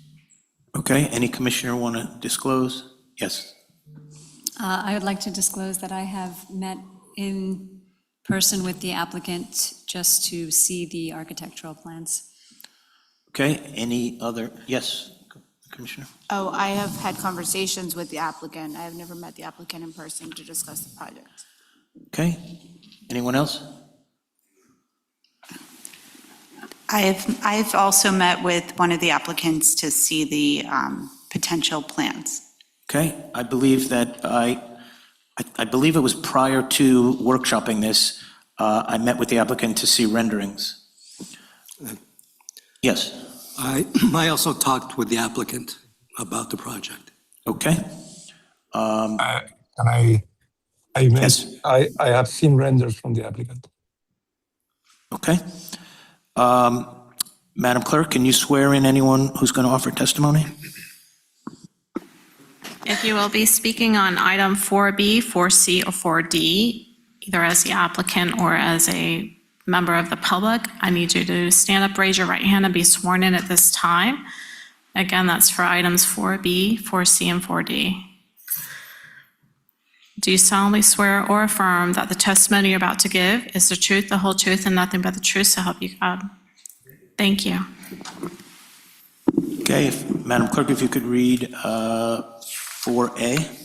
Okay, any commissioner want to disclose? Yes. I would like to disclose that I have met in person with the applicant just to see the architectural plans. Okay, any other, yes, Commissioner? Oh, I have had conversations with the applicant. I have never met the applicant in person to discuss the project. Okay, anyone else? I've also met with one of the applicants to see the potential plans. Okay, I believe that I believe it was prior to workshopping this, I met with the applicant to see renderings. Yes, I also talked with the applicant about the project. okay. I have seen renders from the applicant. Okay. Madam Clerk, can you swear in anyone who's going to offer testimony? If you will be speaking on item 4B, 4C, or 4D, either as the applicant or as a member of the public, I need you to stand up, raise your right hand, and be sworn in at this time. Again, that's for items 4B, 4C, and 4D. Do you solemnly swear or affirm that the testimony you're about to give is the truth, the whole truth, and nothing but the truth, so help you God? Thank you. Okay, Madam Clerk, if you could read 4A.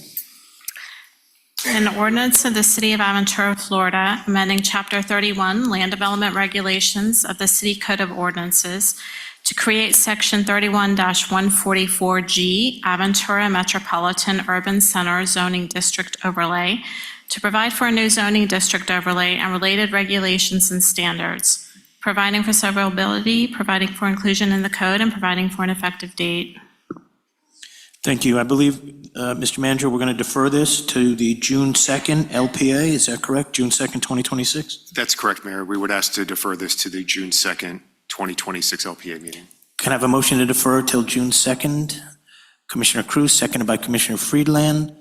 An ordinance of the City of Aventura, Florida, amending Chapter 31, Land Development Regulations of the City Code of Ordinances to create Section 31-144G, Aventura Metropolitan Urban Center Zoning District Overlay, to provide for a new zoning district overlay and related regulations and standards, providing for severability, providing for inclusion in the code, and providing for an effective date. Thank you. I believe, Mr. Manager, we're going to defer this to the June 2nd LPA. Is that correct? June 2nd, 2026? That's correct, Mayor. We would ask to defer this to the June 2nd, 2026 LPA meeting. Can I have a motion to defer till June 2nd? Commissioner Cruz, seconded by Commissioner Friedland.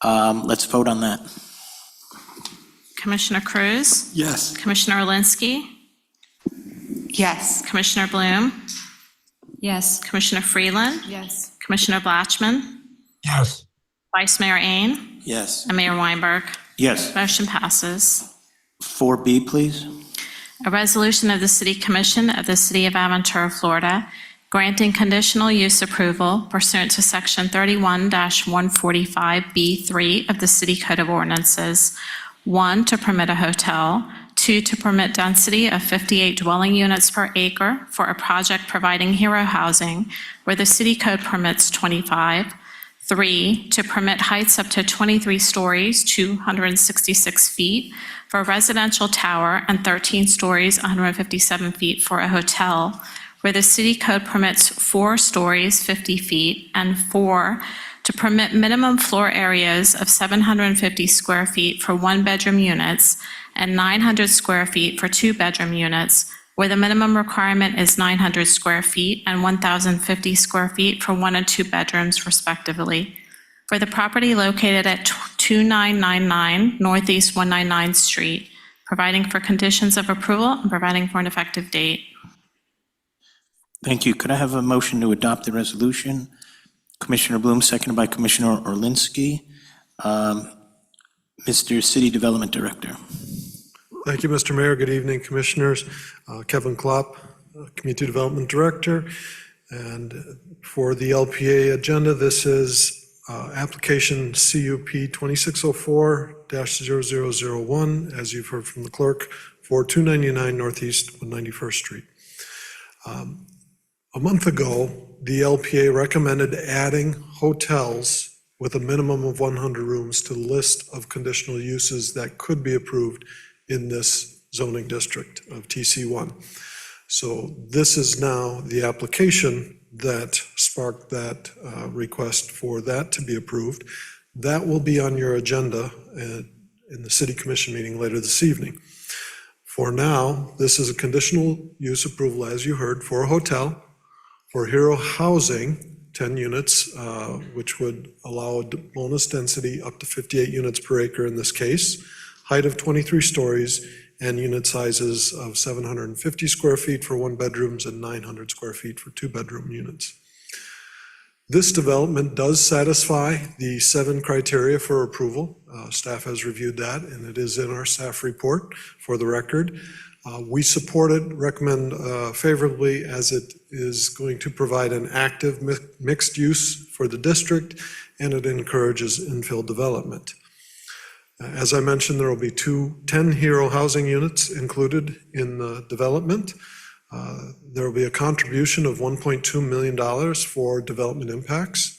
Let's vote on that. Commissioner Cruz? Yes. Commissioner Alinsky? Yes. Commissioner Bloom? Yes. Commissioner Freeland? Yes. Commissioner Blatchman? Yes. Vice Mayor Ain? Yes. And Mayor Weinberg? Yes. Motion passes. 4B, please. A resolution of the City Commission of the City of Aventura, Florida, granting conditional use approval pursuant to Section 31-145B3 of the City Code of Ordinances. 1, to permit a hotel. 2, to permit density of 58 dwelling units per acre for a project providing hero housing where the city code permits 25. 3, to permit heights up to 23 stories, 266 feet for a residential tower, and 13 stories, 157 feet for a hotel where the city code permits 4 stories, 50 feet, and 4, to permit minimum floor areas of 750 square feet for one-bedroom units and 900 square feet for two-bedroom units, where the minimum requirement is 900 square feet and 1,050 square feet for one and two bedrooms respectively, for the property located at 2999 Northeast 199th Street, providing for conditions of approval and providing for an effective date. Thank you. Could I have a motion to adopt the resolution? Commissioner Bloom, seconded by Commissioner Orlinsky. Mr. City Development Director. Thank you, Mr. Mayor. Good evening, Commissioners. Kevin Klopp, Community Development Director. And for the LPA agenda, this is application CUP 2604-0001, as you've heard from the clerk, for 299 Northeast 191st Street. A month ago, the LPA recommended adding hotels with a minimum of 100 rooms to the list of conditional uses that could be approved in this zoning district of TC1. So this is now the application that sparked that request for that to be approved. That will be on your agenda in the City Commission meeting later this evening. For now, this is a conditional use approval, as you heard, for a hotel, for hero housing, 10 units, which would allow a bonus density up to 58 units per acre in this case, height of 23 stories, and unit sizes of 750 square feet for one bedrooms and 900 square feet for two bedroom units. This development does satisfy the 7 criteria for approval. Staff has reviewed that, and it is in our staff report for the record. We support it, recommend favorably, as it is going to provide an active mixed use for the district, and it encourages infill development. As I mentioned, there will be 10 hero housing units included in the development. There will be a contribution of $1.2 million for development impacts.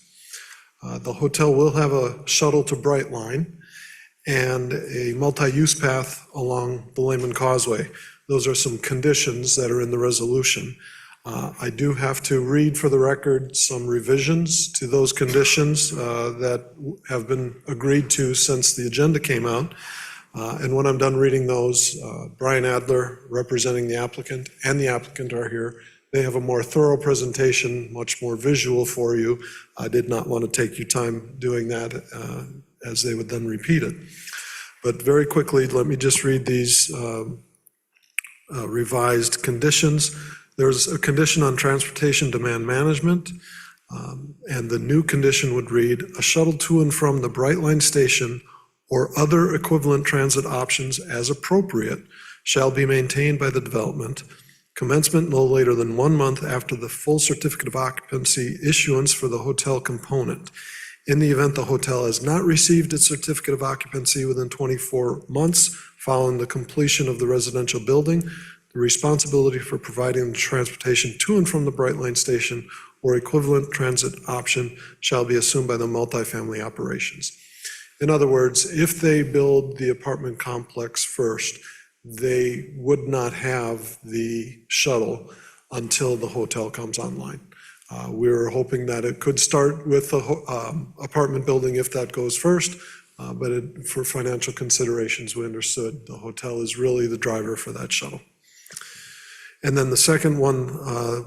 The hotel will have a shuttle to Brightline, and a multi-use path along the Lehman Causeway. Those are some conditions that are in the resolution. I do have to read for the record some revisions to those conditions that have been agreed to since the agenda came out. And when I'm done reading those, Brian Adler, representing the applicant, and the applicant are here. They have a more thorough presentation, much more visual for you. I did not want to take your time doing that, as they would then repeat it. But very quickly, let me just read these revised conditions. There's a condition on transportation demand management, and the new condition would read, a shuttle to and from the Brightline station or other equivalent transit options as appropriate shall be maintained by the development. Commencement no later than 1 month after the full certificate of occupancy issuance for the hotel component. In the event the hotel has not received its certificate of occupancy within 24 months following the completion of the residential building, the responsibility for providing the transportation to and from the Brightline station or equivalent transit option shall be assumed by the multifamily operations. In other words, if they build the apartment complex first, they would not have the shuttle until the hotel comes online. We're hoping that it could start with the apartment building if that goes first, but for financial considerations, we understood the hotel is really the driver for that shuttle. And then the second one,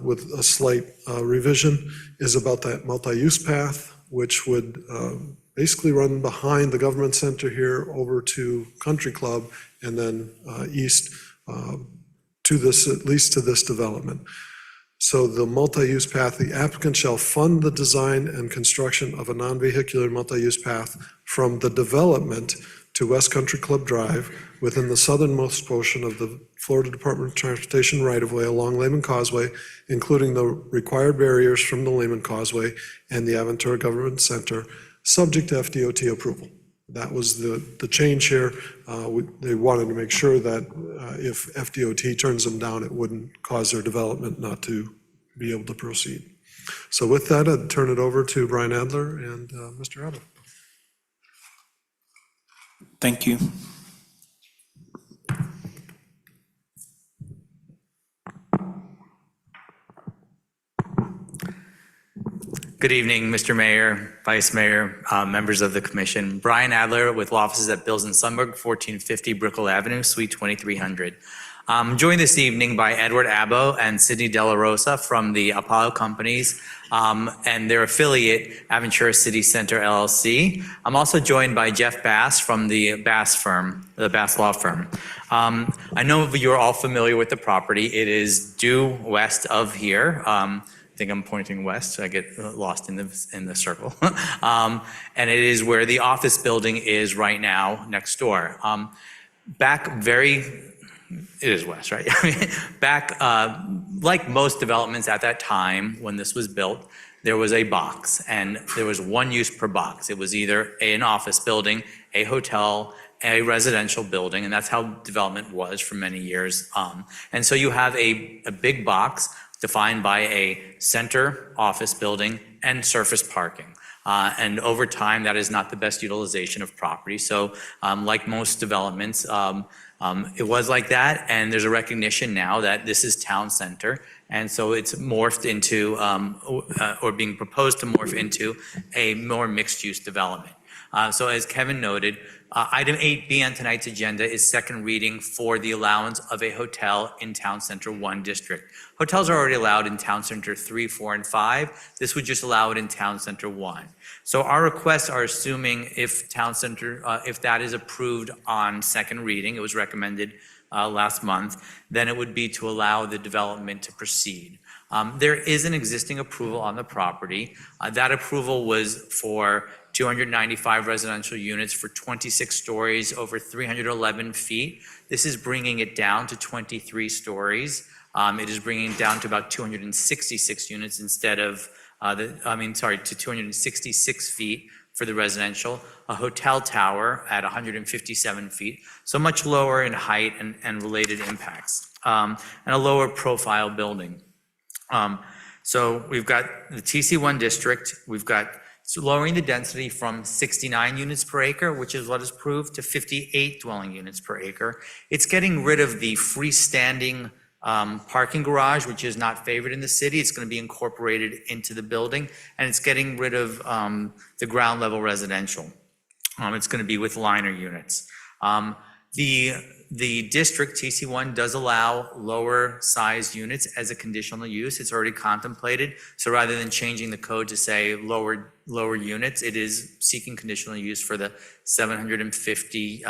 with a slight revision, is about that multi-use path, which would basically run behind the government center here over to Country Club and then east to this, at least to this development. So the multi-use path, the applicant shall fund the design and construction of a non-vehicular multi-use path from the development to West Country Club Drive within the southernmost portion of the Florida Department of Transportation right-of-way along Lehman Causeway, including the required barriers from the Lehman Causeway and the Aventura Government Center, subject to FDOT approval. That was the change here. They wanted to make sure that if FDOT turns them down, it wouldn't cause their development not to be able to proceed. So with that, I'd turn it over to Brian Adler and Mr. Adler. Thank you. Good evening, Mr. Mayor, Vice Mayor, members of the commission. Brian Adler with law offices at Bills and Sundberg, 1450 Brickell Avenue, Suite 2300. I'm joined this evening by Edward Abbo and Sidney Della Rosa from the Apollo Companies and their affiliate, Aventura City Center LLC. I'm also joined by Jeff Bass from the Bass firm, the Bass Law Firm. I know you're all familiar with the property. It is due west of here. I think I'm pointing west, so I get lost in the circle. And it is where the office building is right now, next door. It is west, right? Back, like most developments at that time, when this was built, there was a box, and there was one use per box. It was either an office building, a hotel, a residential building, and that's how development was for many years. And so you have a big box defined by a center office building and surface parking. And over time, that is not the best utilization of property. So like most developments, it was like that, and there's a recognition now that this is town center, and so it's morphed into, or being proposed to morph into, a more mixed-use development. So as Kevin noted, item 8B on tonight's agenda is second reading for the allowance of a hotel in Town Center 1 district. Hotels are already allowed in Town Center 3, 4, and 5. This would just allow it in Town Center 1. So our requests are assuming if Town Center, if that is approved on second reading, it was recommended last month, then it would be to allow the development to proceed. There is an existing approval on the property. That approval was for 295 residential units for 26 stories over 311 feet. This is bringing it down to 23 stories. It is bringing it down to about 266 units instead of, to 266 feet for the residential, a hotel tower at 157 feet, so much lower in height and related impacts, and a lower profile building. So we've got the TC1 district, we've got So lowering the density from 69 units per acre, which is what is approved, to 58 dwelling units per acre. It's getting rid of the freestanding parking garage, which is not favored in the city. It's going to be incorporated into the building, and it's getting rid of the ground level residential. It's going to be with liner units. The district, TC1, does allow lower size units as a conditional use. It's already contemplated. So rather than changing the code to say lower units, it is seeking conditional use for the 750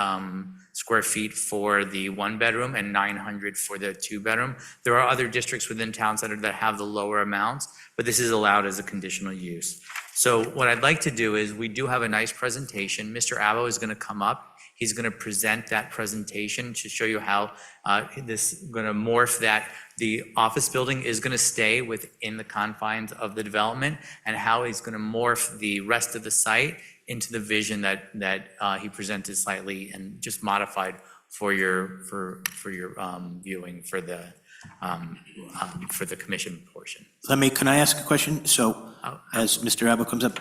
square feet for the one bedroom and 900 for the two bedroom. There are other districts within town center that have the lower amounts, but this is allowed as a conditional use. So what I'd like to do is, we do have a nice presentation. Mr. Abbo is going to come up. He's going to present that presentation to show you how this is going to morph that. The office building is going to stay within the confines of the development, and how he's going to morph the rest of the site into the vision that he presented slightly and just modified for your viewing for the commission portion. Can I ask a question? So as Mr. Abbo comes up,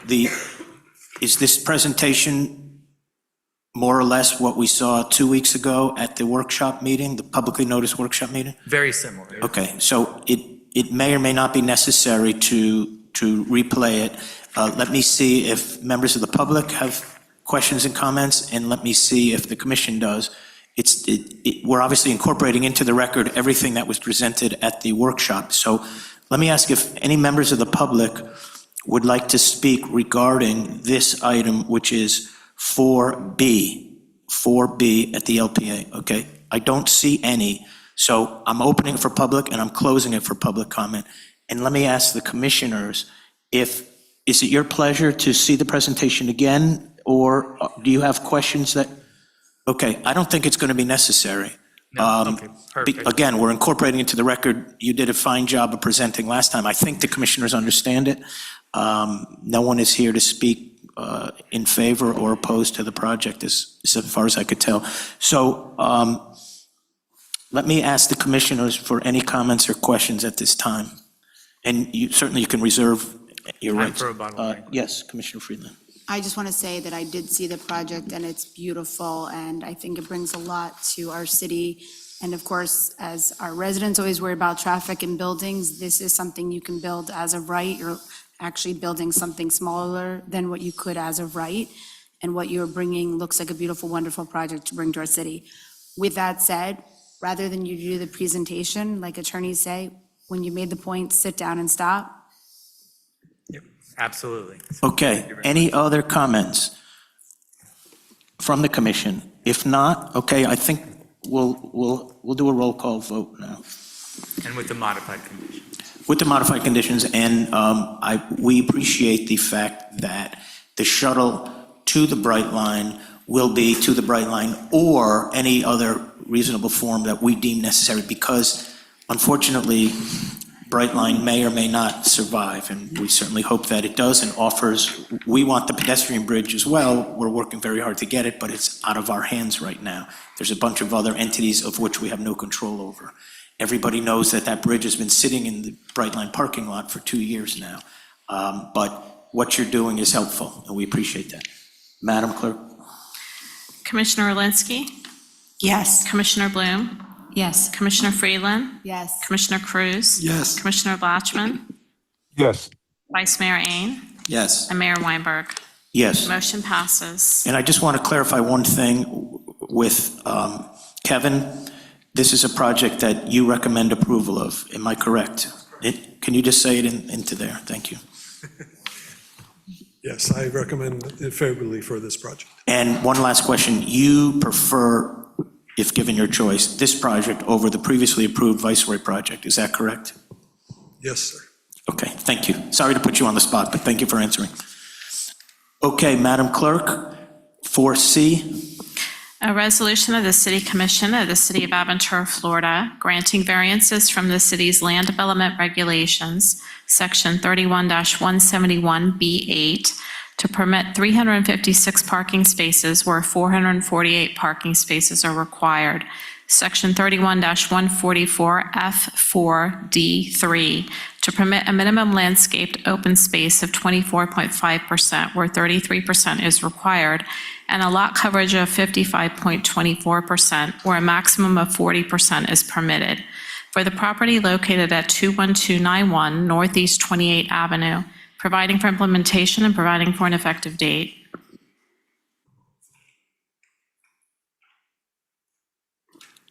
is this presentation more or less what we saw 2 weeks ago at the workshop meeting, the publicly noticed workshop meeting? Very similar. Okay, so it may or may not be necessary to replay it. Let me see if members of the public have questions and comments, and let me see if the commission does. We're obviously incorporating into the record everything that was presented at the workshop. So let me ask if any members of the public would like to speak regarding this item, which is 4B at the LPA, okay? I don't see any, so I'm opening it for public and I'm closing it for public comment. And let me ask the commissioners, is it your pleasure to see the presentation again, or do you have questions that, okay, I don't think it's going to be necessary. Okay, perfect. Again, we're incorporating into the record. You did a fine job of presenting last time. I think the commissioners understand it. No one is here to speak in favor or opposed to the project, as far as I could tell. So let me ask the commissioners for any comments or questions at this time. And you can reserve your rights. Yes, Commissioner Friedland. I just want to say that I did see the project and it's beautiful, and I think it brings a lot to our city. And of course, as our residents always worry about traffic in buildings, this is something you can build as of right. You're actually building something smaller than what you could as of right. And what you're bringing looks like a beautiful, wonderful project to bring to our city. With that said, rather than you do the presentation, like attorneys say, when you made the point, sit down and stop. Absolutely. Okay, any other comments from the commission? If not, okay, I think we'll do a roll call vote now. And with the modified conditions. With the modified conditions, and we appreciate the fact that the shuttle to the Bright Line will be to the Bright Line or any other reasonable form that we deem necessary, because unfortunately, Bright Line may or may not survive, and we certainly hope that it does and offers. We want the pedestrian bridge as well. We're working very hard to get it, but it's out of our hands right now. There's a bunch of other entities of which we have no control over. Everybody knows that that bridge has been sitting in the Bright Line parking lot for 2 years now. But what you're doing is helpful, and we appreciate that. Madam Clerk? Commissioner Alinsky? Yes. Commissioner Bloom? Yes. Commissioner Freeland? Yes. Commissioner Cruz? Yes. Commissioner Blatchman? Yes. Vice Mayor Ain? Yes. And Mayor Weinberg? Yes. Motion passes. And I just want to clarify one thing with Kevin. This is a project that you recommend approval of. Am I correct? Can you just say it into there? Thank you. Yes, I recommend it favorably for this project. And one last question. You prefer, if given your choice, this project over the previously approved Viceroy project. Is that correct? Yes, sir. Okay, thank you. Sorry to put you on the spot, but thank you for answering. Okay, Madam Clerk, 4C. A resolution of the City Commission of the City of Aventura, Florida, granting variances from the city's land development regulations, Section 31-171B8, to permit 356 parking spaces where 448 parking spaces are required. Section 31-144F4D3, to permit a minimum landscaped open space of 24.5%, where 33% is required, and a lot coverage of 55.24%, where a maximum of 40% is permitted, for the property located at 21291 Northeast 28th Avenue, providing for implementation and providing for an effective date.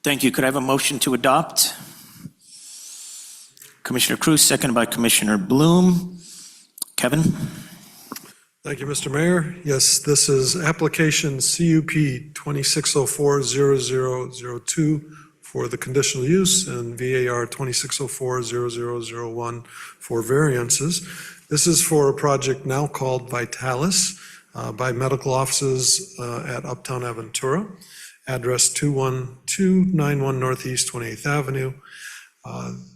Thank you. Could I have a motion to adopt? Commissioner Cruz, seconded by Commissioner Bloom. Kevin? Thank you, Mr. Mayor. Yes, this is application CUP 2604-0002 for the conditional use and VAR 2604-0001 for variances. This is for a project now called Vitalis by medical offices at Uptown Aventura, address 21291 Northeast 28th Avenue.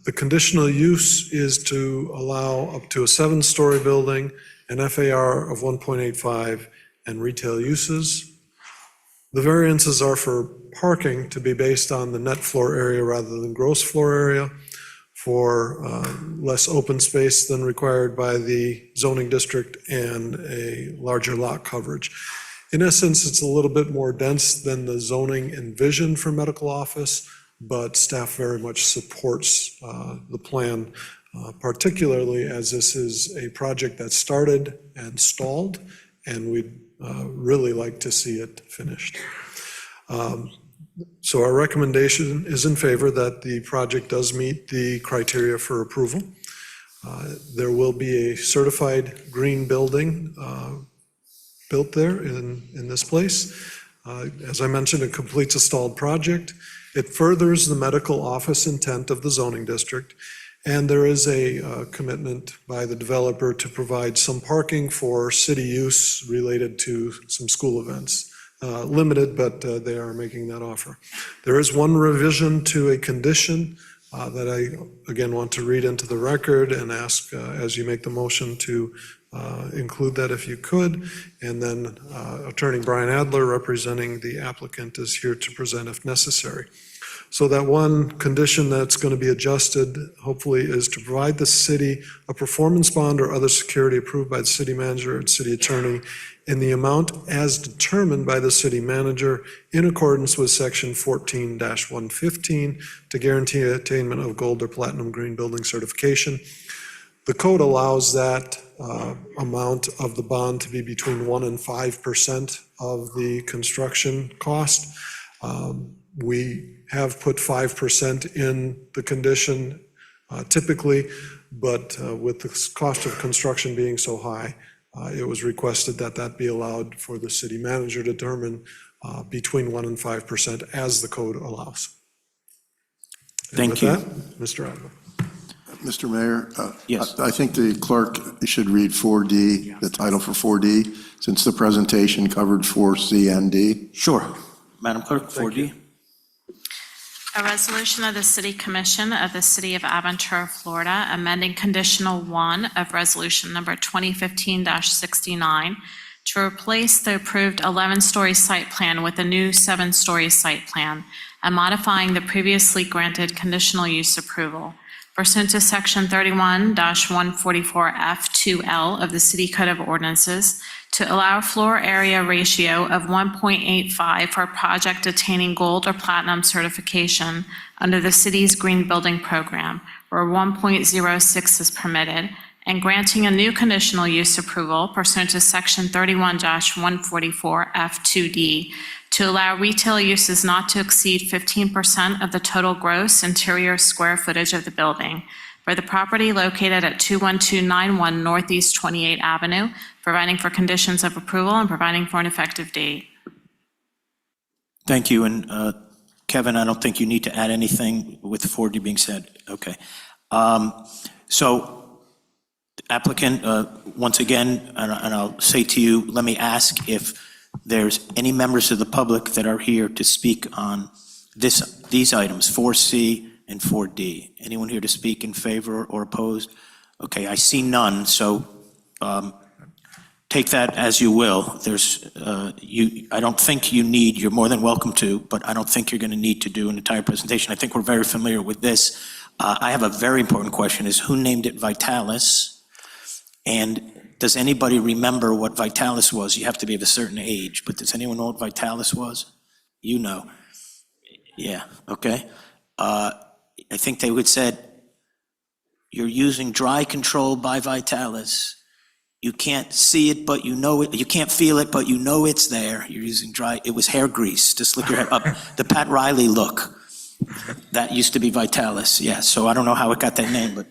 The conditional use is to allow up to a 7-story building, an FAR of 1.85, and retail uses. The variances are for parking to be based on the net floor area rather than gross floor area, for less open space than required by the zoning district, and a larger lot coverage. In essence, it's a little bit more dense than the zoning envisioned for medical office, but staff very much supports the plan, particularly as this is a project that started and stalled, and we'd really like to see it finished. So our recommendation is in favor that the project does meet the criteria for approval. There will be a certified green building built there in this place. As I mentioned, it completes a stalled project. It furthers the medical office intent of the zoning district, and there is a commitment by the developer to provide some parking for city use related to some school events. Limited, but they are making that offer. There is one revision to a condition that I, again, want to read into the record and ask, as you make the motion, to include that if you could. And then Attorney Brian Adler, representing the applicant, is here to present if necessary. So that one condition that's going to be adjusted, hopefully, is to provide the city a performance bond or other security approved by the city manager and city attorney in the amount as determined by the city manager in accordance with section 14-115 to guarantee attainment of gold or platinum green building certification. The code allows that amount of the bond to be between 1% and 5% of the construction cost. We have put 5% in the condition typically, but with the cost of construction being so high, it was requested that that be allowed for the city manager to determine between 1% and 5% as the code allows. Thank you. With that, Mr. Adler. Mr. Mayor? Yes. I think the clerk should read 4D, the title for 4D, since the presentation covered 4C and D. Sure. Madam Clerk, 4D. A resolution of the City Commission of the City of Aventura, Florida, amending Conditional 1 of Resolution Number 2015-69 to replace the approved 11-story site plan with a new 7-story site plan, and modifying the previously granted conditional use approval pursuant to Section 31-144F2L of the City Code of Ordinances to allow a floor area ratio of 1.85 for a project attaining gold or platinum certification under the city's green building program, where 1.06 is permitted, and granting a new conditional use approval pursuant to Section 31-144F2D to allow retail uses not to exceed 15% of the total gross interior square footage of the building for the property located at 21291 Northeast 28th Avenue, providing for conditions of approval and providing for an effective date. Thank you. And Kevin, I don't think you need to add anything with 4D being said. Okay. So applicant, once again, and I'll say to you, let me ask if there's any members of the public that are here to speak on these items, 4C and 4D. Anyone here to speak in favor or opposed? Okay, I see none, so take that as you will. There's, I don't think you need, you're more than welcome to, but I don't think you're going to need to do an entire presentation. I think we're very familiar with this. I have a very important question, is who named it Vitalis? And does anybody remember what Vitalis was? You have to be of a certain age, but does anyone know what Vitalis was? You know. Yeah, okay. I think they would said, you're using dry control by Vitalis. You can't see it, but you know it. You can't feel it, but you know it's there. You're using dry. It was hair grease. Just look your head up. The Pat Riley look. That used to be Vitalis. Yeah. So I don't know how it got that name, but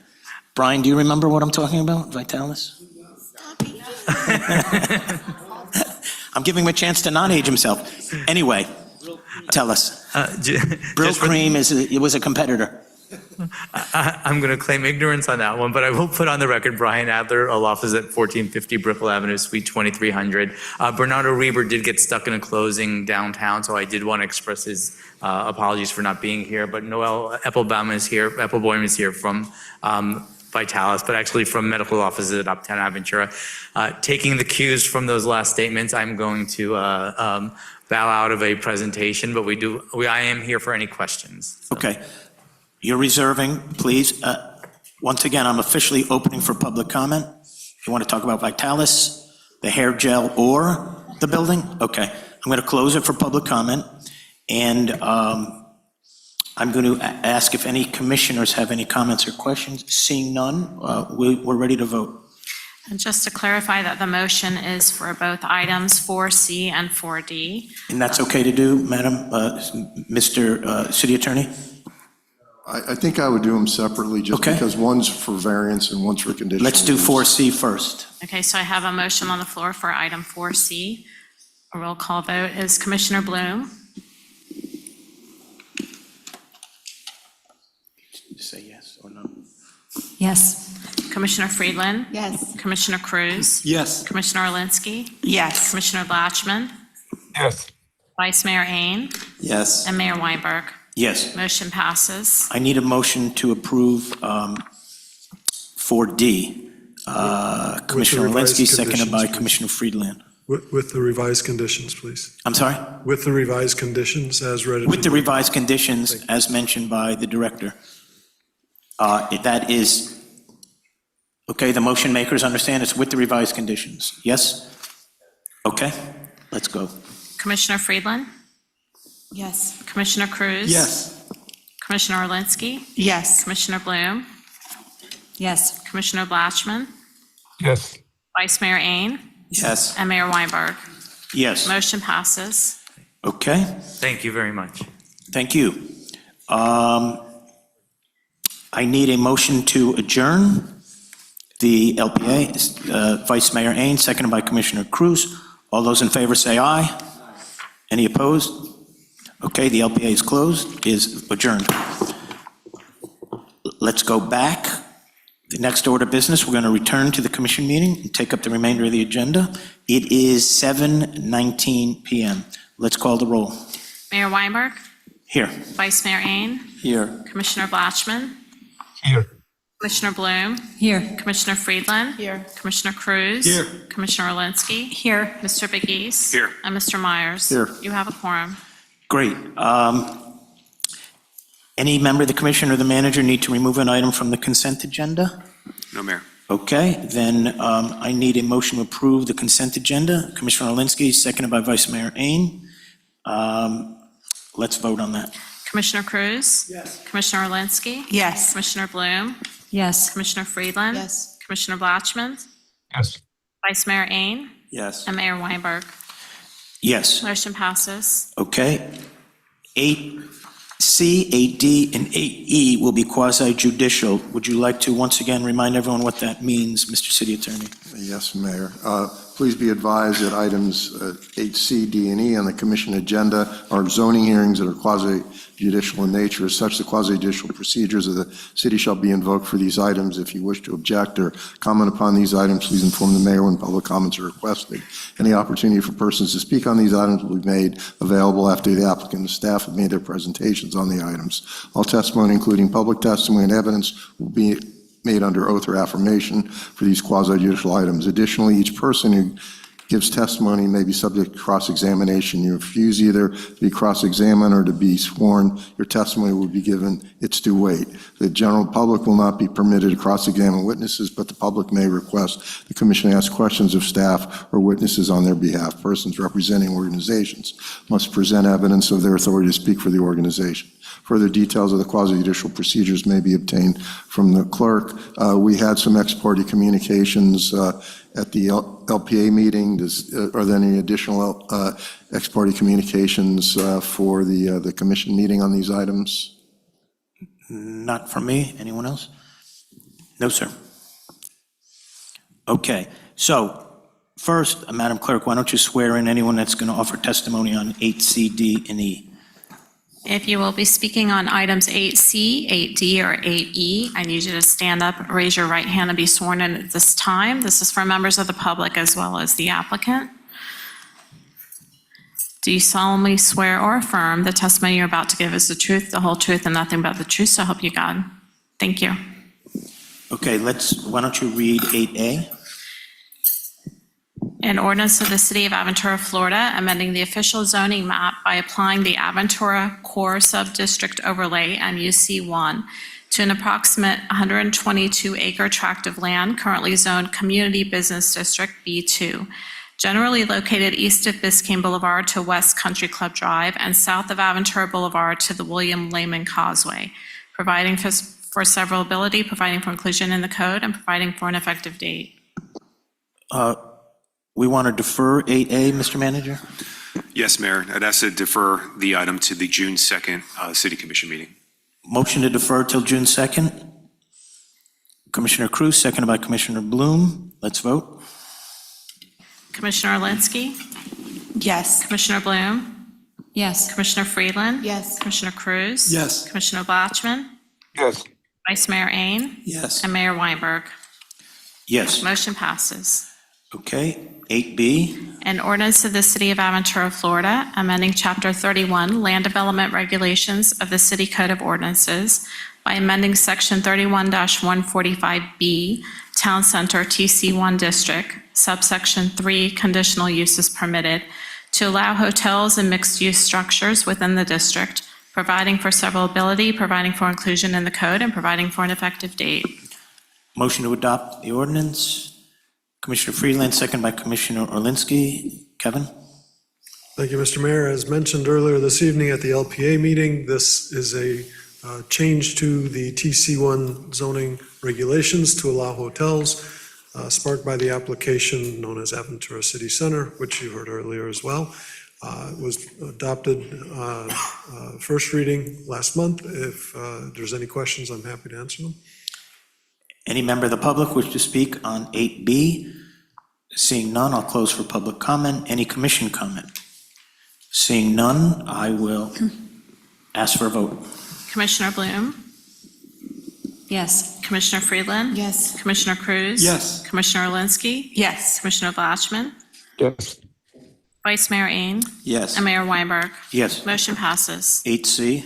Brian, do you remember what I'm talking about? Vitalis. I'm giving him a chance to not age himself. Anyway, tell us. Brill Cream was a competitor. I'm going to claim ignorance on that one, but I will put on the record, Brian Adler, a law office at 1450 Brickell Avenue, Suite 2300. Bernardo Reber did get stuck in a closing downtown, so I did want to express his apologies for not being here, but Noel Eppelboim is here from Vitalis, but actually from medical offices at Uptown Aventura. Taking the cues from those last statements, I'm going to bow out of a presentation, but I am here for any questions. So. Okay. You're reserving, please. Once again, I'm officially opening for public comment. You want to talk about Vitalis, the hair gel, or the building? Okay. I'm going to close it for public comment. And I'm going to ask if any commissioners have any comments or questions. Seeing none, we're ready to vote. And just to clarify that the motion is for both items 4C and 4D. And that's okay to do, Madam, Mr. City Attorney? I think I would do them separately, just because one's for variance and one's for conditional. Let's do 4C first. Okay, so I have a motion on the floor for item 4C. A roll call vote is Commissioner Bloom. Say yes or no. Yes. Commissioner Friedland. Yes. Commissioner Cruz. Yes. Commissioner Alinsky. Yes. Commissioner Blatchman. Yes. Vice Mayor Ain. Yes. And Mayor Weinberg. Yes. Motion passes. I need a motion to approve 4D. Commissioner revised Alinsky, seconded by conditions, Commissioner Friedland. With the revised conditions, please. I'm sorry? With the revised conditions as read. With the revised conditions as mentioned by the director. That is, okay, the motion makers understand it's with the revised conditions. Yes? Okay, let's go. Commissioner Friedland. Yes. Commissioner Cruz. Yes. Commissioner Alinsky. Yes. Commissioner Bloom. Yes. Commissioner Blatchman. Yes. Vice Mayor Ain. Yes. And Mayor Weinberg. Yes. Motion passes. Okay, Thank you very much. thank you. I need a motion to adjourn the LPA. Vice Mayor Ain, seconded by Commissioner Cruz. All those in favor say aye. Any opposed? Okay, the LPA is adjourned. Let's go back. The next order of business, we're going to return to the commission meeting and take up the remainder of the agenda. It is 7:19 p.m. Let's call the roll. Mayor Weinberg. Here. Vice Mayor Ain. Here. Commissioner Blatchman. Here. Commissioner Bloom. Here. Commissioner Friedland. Here. Commissioner Cruz. Here. Commissioner Alinsky. Here. Mr. Begis. Here. And Mr. Myers. Here. You have a quorum. Great. Any member of the commission or the manager need to remove an item from the consent agenda? No, Mayor. Okay, then I need a motion to approve the consent agenda. Commissioner Alinsky, seconded by Vice Mayor Ain. Let's vote on that. Commissioner Cruz. Yes. Commissioner Alinsky. Yes. Commissioner Bloom. Yes. Commissioner Friedland. Yes. Commissioner Blatchman. Yes. Vice Mayor Ain. Yes. And Mayor Weinberg. Yes. Motion passes. Okay. 8C, 8D, and 8E will be quasi-judicial. Would you like to once again remind everyone what that means, Mr. City Attorney? Yes, Mayor. Please be advised that items 8C, D, and E on the commission agenda are zoning hearings that are quasi-judicial in nature. As such, the quasi-judicial procedures of the city shall be invoked for these items. If you wish to object or comment upon these items, please inform the mayor when public comments are requested. Any opportunity for persons to speak on these items will be made available after the applicant and staff have made their presentations on the items. All testimony, including public testimony and evidence, will be made under oath or affirmation for these quasi-judicial items. Additionally, each person who gives testimony may be subject to cross-examination. You refuse either to be cross-examined or to be sworn, your testimony will be given its due weight. The general public will not be permitted to cross-examine witnesses, but the public may request the commission ask questions of staff or witnesses on their behalf. Persons representing organizations must present evidence of their authority to speak for the organization. Further details of the quasi-judicial procedures may be obtained from the clerk. We had some ex parte communications at the LPA meeting. Are there any additional ex parte communications for the commission meeting on these items? Not from me. Anyone else? No, sir. Okay, so first, Madam Clerk, why don't you swear in anyone that's going to offer testimony on 8C, D, and E? If you will be speaking on items 8C, 8D, or 8E, I need you to stand up, raise your right hand, and be sworn in at this time. This is for members of the public as well as the applicant. Do you solemnly swear or affirm the testimony you're about to give is the truth, the whole truth, and nothing but the truth, so help you God? Thank you. Okay, why don't you read 8A? An ordinance of the City of Aventura, Florida, amending the official zoning map by applying the Aventura Core Subdistrict Overlay, MUC1, to an approximate 122-acre tract of land currently zoned Community Business District B2, generally located east of Biscayne Boulevard to West Country Club Drive and south of Aventura Boulevard to the William Lehman Causeway, providing for severability, providing for inclusion in the code, and providing for an effective date. We want to defer 8A, Mr. Manager? Yes, Mayor. I'd ask to defer the item to the June 2nd City Commission meeting. Motion to defer till June 2nd. Commissioner Cruz, seconded by Commissioner Bloom. Let's vote. Commissioner Alinsky? Yes. Commissioner Bloom? Yes. Commissioner Freeland? Yes. Commissioner Cruz? Yes. Commissioner Blatchman? Yes. Vice Mayor Ain? Yes. And Mayor Weinberg. Yes. Motion passes. Okay, 8B. An ordinance of the City of Aventura, Florida, amending Chapter 31 Land Development Regulations of the City Code of Ordinances by amending Section 31-145B, Town Center TC1 District, subsection 3, Conditional Uses Permitted, to allow hotels and mixed-use structures within the district, providing for severability, providing for inclusion in the code, and providing for an effective date. Motion to adopt the ordinance. Commissioner Freeland, second by Commissioner Orlinsky. Kevin? Thank you, Mr. Mayor. As mentioned earlier this evening at the LPA meeting, this is a change to the TC1 zoning regulations to allow hotels, sparked by the application known as Aventura City Center, which you heard earlier as well. It was adopted first reading last month. If there's any questions, I'm happy to answer them. Any member of the public wish to speak on 8B? Seeing none, I'll close for public comment. Any commission comment? Seeing none, I will ask for a vote. Commissioner Bloom? Yes. Commissioner Freeland? Yes. Commissioner Cruz? Yes. Commissioner Alinsky? Yes. Commissioner Blatchman? Yes. Vice Mayor Ain? Yes. And Mayor Weinberg. Yes. Motion passes. 8C.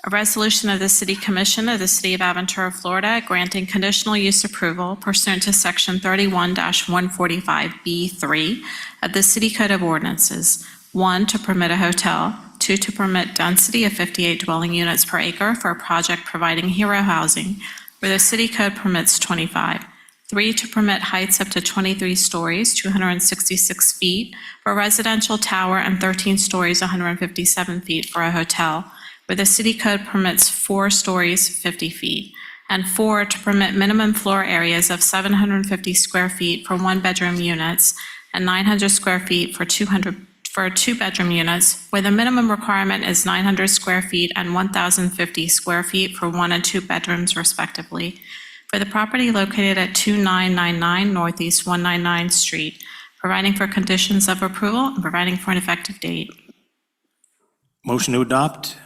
A resolution of the City Commission of the City of Aventura, Florida, granting conditional use approval pursuant to Section 31-145B3 of the City Code of Ordinances. 1, to permit a hotel. 2, to permit density of 58 dwelling units per acre for a project providing hero housing, where the city code permits 25. 3, to permit heights up to 23 stories, 266 feet, for a residential tower, and 13 stories, 157 feet, for a hotel, where the city code permits 4 stories, 50 feet. And 4, to permit minimum floor areas of 750 square feet for one-bedroom units and 900 square feet for two-bedroom units, where the minimum requirement is 900 square feet and 1,050 square feet for one and two bedrooms respectively, for the property located at 2999 Northeast 199th Street, providing for conditions of approval and providing for an effective date. Motion to adopt.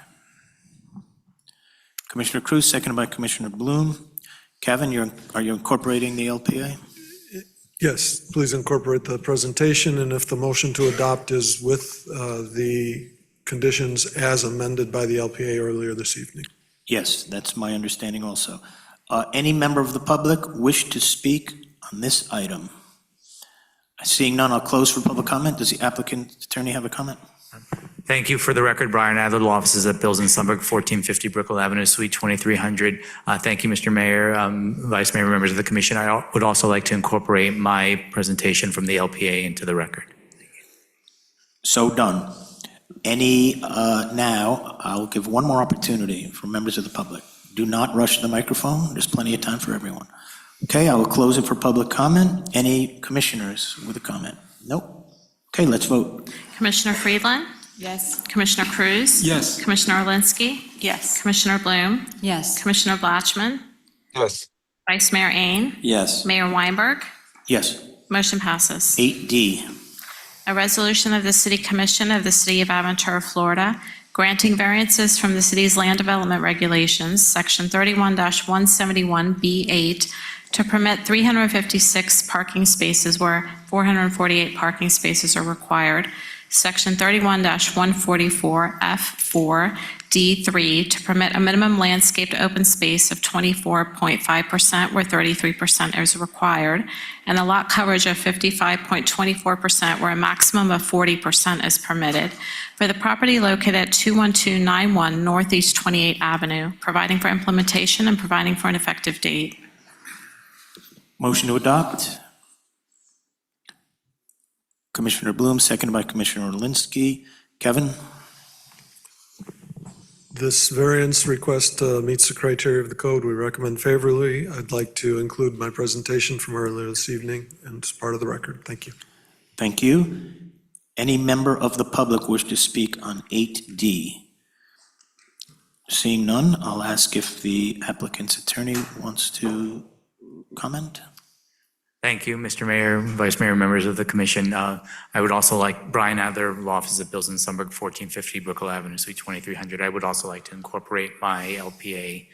Commissioner Cruz, seconded by Commissioner Bloom. Kevin, are you incorporating the LPA? Yes, please incorporate the presentation, and if the motion to adopt is with the conditions as amended by the LPA earlier this evening. Yes, that's my understanding also. Any member of the public wish to speak on this item? Seeing none, I'll close for public comment. Does the applicant attorney have a comment? Thank you. For the record, Brian Adler, law offices at Bills in Sunburg, 1450 Brickell Avenue, Suite 2300. Thank you, Mr. Mayor, Vice Mayor, members of the commission. I would also like to incorporate my presentation from the LPA into the record. So done. Now, I'll give one more opportunity for members of the public. Do not rush the microphone. There's plenty of time for everyone. Okay, I will close it for public comment. Any commissioners with a comment? Nope. Okay, let's vote. Commissioner Friedland? Yes. Commissioner Cruz? Yes. Commissioner Alinsky? Yes. Commissioner Bloom? Yes. Commissioner Blatchman? Yes. Vice Mayor Ain? Yes. Mayor Weinberg? Yes. Motion passes. 8D. A resolution of the City Commission of the City of Aventura, Florida, granting variances from the city's land development regulations, Section 31-171B8, to permit 356 parking spaces where 448 parking spaces are required, Section 31-144F4D3, to permit a minimum landscaped open space of 24.5% where 33% is required, and a lot coverage of 55.24% where a maximum of 40% is permitted, for the property located at 21291 Northeast 28th Avenue, providing for implementation and providing for an effective date. Motion to adopt. Commissioner Bloom, seconded by Commissioner Alinsky. Kevin? This variance request meets the criteria of the code. We recommend favorably. I'd like to include my presentation from earlier this evening and it's part of the record. Thank you. Thank you. Any member of the public wish to speak on 8D? Seeing none, I'll ask if the applicant's attorney wants to comment. Thank you, Mr. Mayor, Vice Mayor, members of the commission. I would also like Brian Adler, law offices at Bills in Sunburg, 1450 Brickell Avenue, Suite 2300. I would also like to incorporate my LPA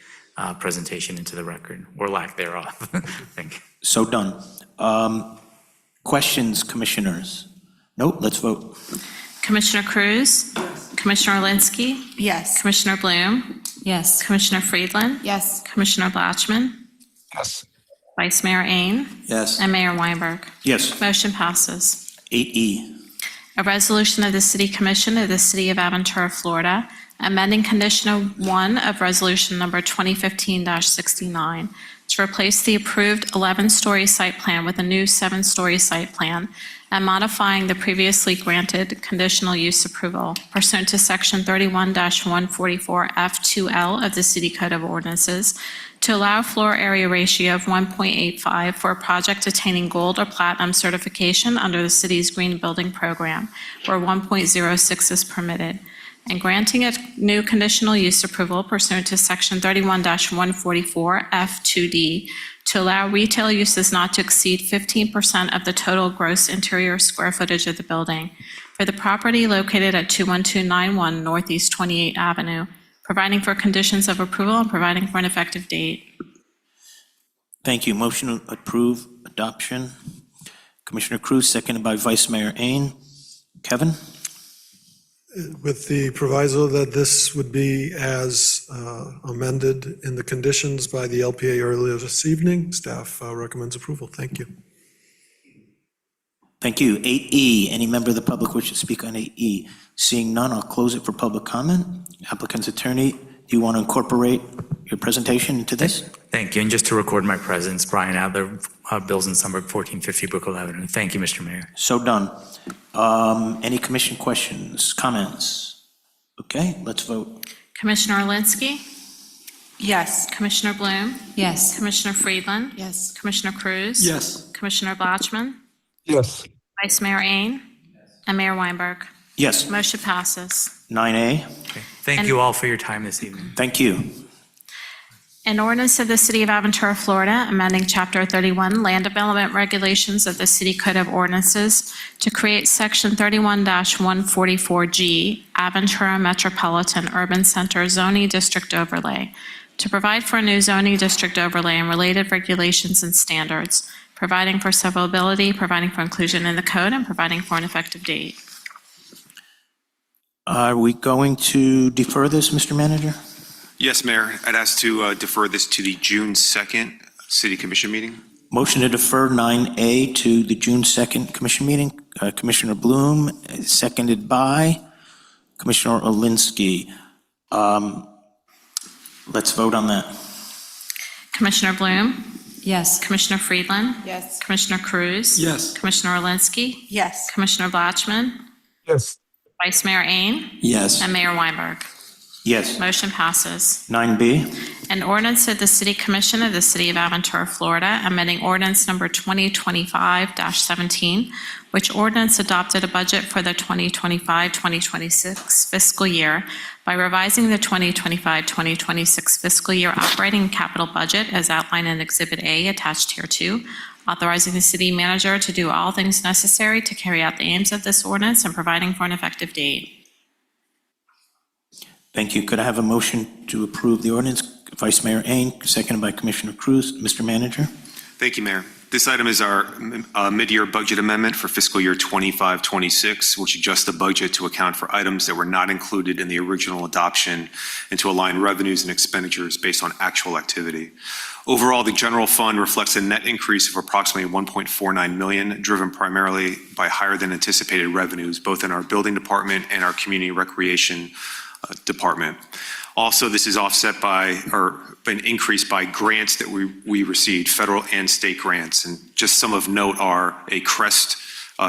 presentation into the record, or lack thereof. Thank you. So done. Questions, commissioners? Nope, let's vote. Commissioner Cruz? Commissioner Alinsky? Yes. Commissioner Bloom? Yes. Commissioner Friedland? Yes. Commissioner Blatchman? Yes. Vice Mayor Ain? Yes. And Mayor Weinberg. Yes. Motion passes. 8E. A resolution of the City Commission of the City of Aventura, Florida, amending Conditional 1 of Resolution Number 2015-69 to replace the approved 11-story site plan with a new 7-story site plan and modifying the previously granted conditional use approval pursuant to Section 31-144F2L of the City Code of Ordinances to allow floor area ratio of 1.85 for a project attaining gold or platinum certification under the city's green building program, where 1.06 is permitted, and granting a new conditional use approval pursuant to Section 31-144F2D to allow retail uses not to exceed 15% of the total gross interior square footage of the building for the property located at 21291 Northeast 28th Avenue, providing for conditions of approval and providing for an effective date. Thank you. Motion to approve adoption. Commissioner Cruz, seconded by Vice Mayor Ain. Kevin? With the proviso that this would be as amended in the conditions by the LPA earlier this evening, staff recommends approval. Thank you. Thank you. 8E, any member of the public wish to speak on 8E? Seeing none, I'll close it for public comment. Applicant's attorney, do you want to incorporate your presentation into this? Thank you. And just to record my presence, Brian Adler, Bills in Sunburg, 1450 Brickell Avenue. Thank you, Mr. Mayor. So done. Any commission questions, comments? Okay, let's vote. Commissioner Alinsky? Yes. Commissioner Bloom? Yes. Commissioner Friedland? Yes. Commissioner Cruz? Yes. Commissioner Blatchman? Yes. Vice Mayor Ain? And Mayor Weinberg. Yes. Motion passes. 9A. Okay. Thank you all for your time this evening. Thank you. An ordinance of the City of Aventura, Florida, amending Chapter 31 Land Development Regulations of the City Code of Ordinances to create Section 31-144G, Aventura Metropolitan Urban Center Zoning District Overlay, to provide for a new zoning district overlay and related regulations and standards, providing for severability, providing for inclusion in the code, and providing for an effective date. Are we going to defer this, Mr. Manager? Yes, Mayor. I'd ask to defer this to the June 2nd City Commission meeting. Motion to defer 9A to the June 2nd Commission meeting. Commissioner Bloom, seconded by Commissioner Olinsky. Let's vote on that. Commissioner Bloom? Yes. Commissioner Friedland? Yes. Commissioner Cruz? Yes. Commissioner Olinsky? Yes. Commissioner Blatchman? Yes. Vice Mayor Ain? Yes. And Mayor Weinberg. Yes. Motion passes. 9B. An ordinance of the City Commission of the City of Aventura, Florida, amending ordinance number 2025-17, which ordinance adopted a budget for the 2025-2026 fiscal year by revising the 2025-2026 fiscal year operating and capital budget as outlined in Exhibit A attached hereto, authorizing the city manager to do all things necessary to carry out the aims of this ordinance and providing for an effective date. Thank you. Could I have a motion to approve the ordinance? Vice Mayor Ain, seconded by Commissioner Cruz. Mr. Manager? Thank you, Mayor. This item is our mid-year budget amendment for fiscal year 25-26, which adjusts the budget to account for items that were not included in the original adoption and to align revenues and expenditures based on actual activity. Overall, the general fund reflects a net increase of approximately $1.49 million, driven primarily by higher than anticipated revenues, both in our building department and our community recreation department. Also, this is offset by, or an increase by grants that we received, federal and state grants. And just some of note are a CREST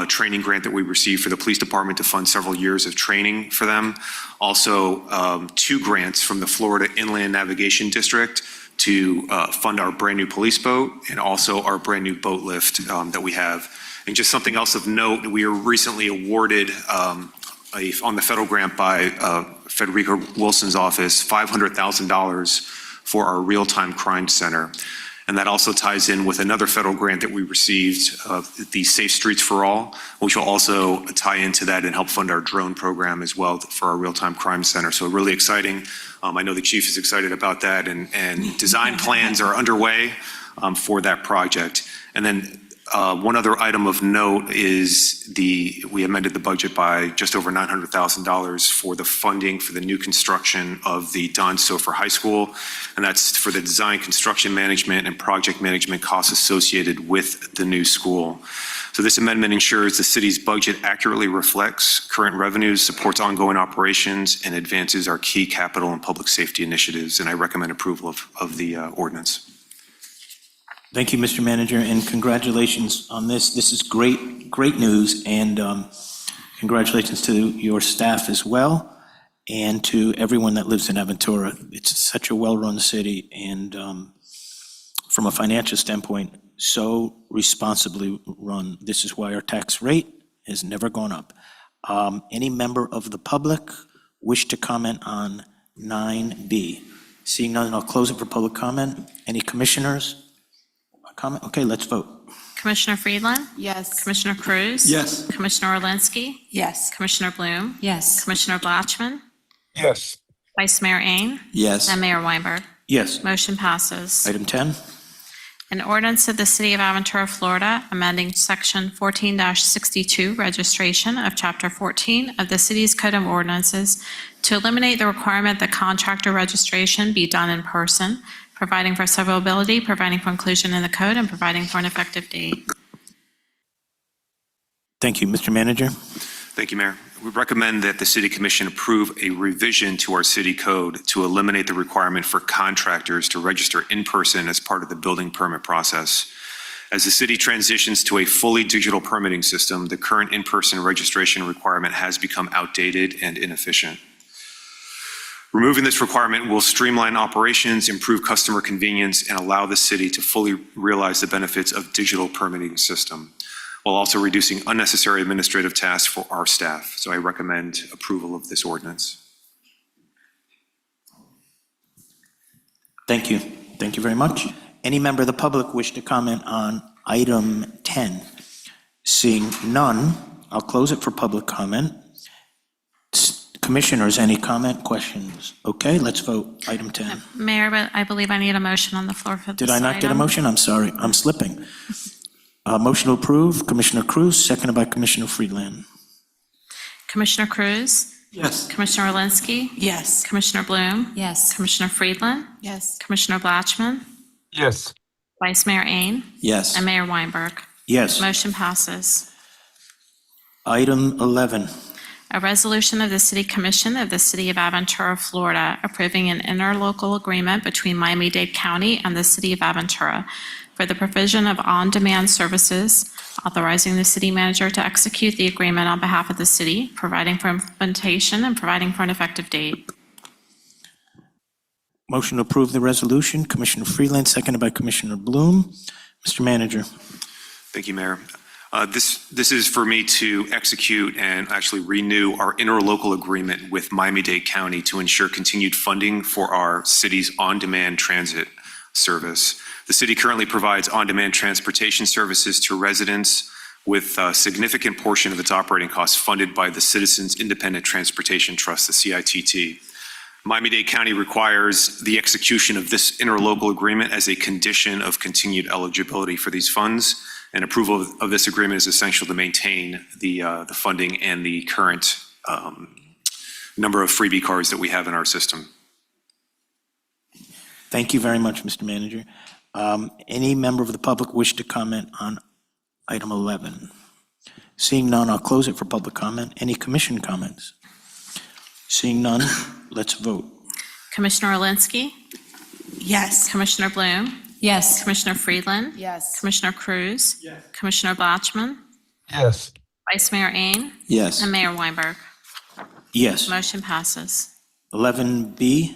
training grant that we received for the police department to fund several years of training for them. Also, 2 grants from the Florida Inland Navigation District to fund our brand new police boat and also our brand new boat lift that we have. And just something else of note, we were recently awarded on the federal grant by Federica Wilson's office, $500,000 for our real-time crime center. And that also ties in with another federal grant that we received, the Safe Streets for All, which will also tie into that and help fund our drone program as well for our real-time crime center. So really exciting. I know the chief is excited about that, and design plans are underway for that project. And then one other item of note is we amended the budget by just over $900,000 for the funding for the new construction of the Don Sofer High School. And that's for the design, construction management, and project management costs associated with the new school. So this amendment ensures the city's budget accurately reflects current revenues, supports ongoing operations, and advances our key capital and public safety initiatives. And I recommend approval of the ordinance. Thank you, Mr. Manager, and congratulations on this. This is great news, and congratulations to your staff as well, and to everyone that lives in Aventura. It's such a well-run city, and from a financial standpoint, so responsibly run. This is why our tax rate has never gone up. Any member of the public wish to comment on 9B? Seeing none, I'll close it for public comment. Any commissioners? Comment? Okay, let's vote. Commissioner Friedland? Yes. Commissioner Cruz? Yes. Commissioner Orlinsky? Yes. Commissioner Bloom? Yes. Commissioner Blatchman? Yes. Vice Mayor Ain? Yes. And Mayor Weinberg. Yes. Motion passes. Item 10. An ordinance of the City of Aventura, Florida, amending Section 14-62 registration of Chapter 14 of the city's Code of Ordinances to eliminate the requirement that contractor registration be done in person, providing for severability, providing for inclusion in the code, and providing for an effective date. Thank you, Mr. Manager. Thank you, Mayor. We recommend that the City Commission approve a revision to our city code to eliminate the requirement for contractors to register in person as part of the building permit process. As the city transitions to a fully digital permitting system, the current in-person registration requirement has become outdated and inefficient. Removing this requirement will streamline operations, improve customer convenience, and allow the city to fully realize the benefits of digital permitting system, while also reducing unnecessary administrative tasks for our staff. So I recommend approval of this ordinance. Thank you. Thank you very much. Any member of the public wish to comment on item 10? Seeing none, I'll close it for public comment. Commissioners, any comment, questions? Okay, let's vote. Item 10. Mayor, but I believe I need a motion on the floor for this Did I not get a item. motion? I'm sorry, I'm slipping. Motion to approve, Commissioner Cruz, seconded by Commissioner Friedland. Commissioner Cruz? Yes. Commissioner Orlinsky? Yes. Commissioner Bloom? Yes. Commissioner Friedland? Yes. Commissioner Blatchman? Yes. Vice Mayor Ain, Yes. and Mayor Weinberg. Yes. Motion passes. Item 11. A resolution of the City Commission of the City of Aventura, Florida, approving an interlocal agreement between Miami-Dade County and the City of Aventura for the provision of on-demand services, authorizing the city manager to execute the agreement on behalf of the city, providing for implementation and providing for an effective date. Motion to approve the resolution, Commissioner Freeland, seconded by Commissioner Bloom. Mr. Manager. Thank you, Mayor. This is for me to execute and actually renew our interlocal agreement with Miami-Dade County to ensure continued funding for our city's on-demand transit service. The city currently provides on-demand transportation services to residents with a significant portion of its operating costs funded by the Citizens Independent Transportation Trust, the CITT. Miami-Dade County requires the execution of this interlocal agreement as a condition of continued eligibility for these funds, and approval of this agreement is essential to maintain the funding and the current number of freebie cards that we have in our system. Thank you very much, Mr. Manager. Any member of the public wish to comment on item 11? Seeing none, I'll close it for public comment. Any commission comments? Seeing none, let's vote. Commissioner Alinsky, Yes. Commissioner Bloom, Yes. Commissioner Freeland, Yes. Commissioner Cruz, Commissioner Blatchman, Yes. Vice Mayor Ain, Yes. and Mayor Weinberg. Yes. Motion passes. 11B.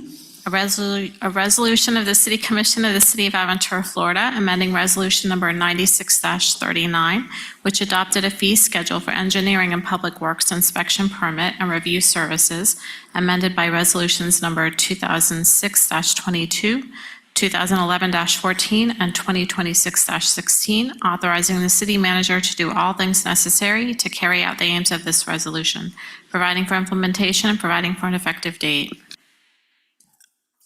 A resolution of the City Commission of the City of Aventura, Florida, amending Resolution Number 96-39, which adopted a fee schedule for engineering and public works inspection permit and review services, amended by Resolutions Number 2006-22, 2011-14, and 2026-16, authorizing the city manager to do all things necessary to carry out the aims of this resolution, providing for implementation and providing for an effective date.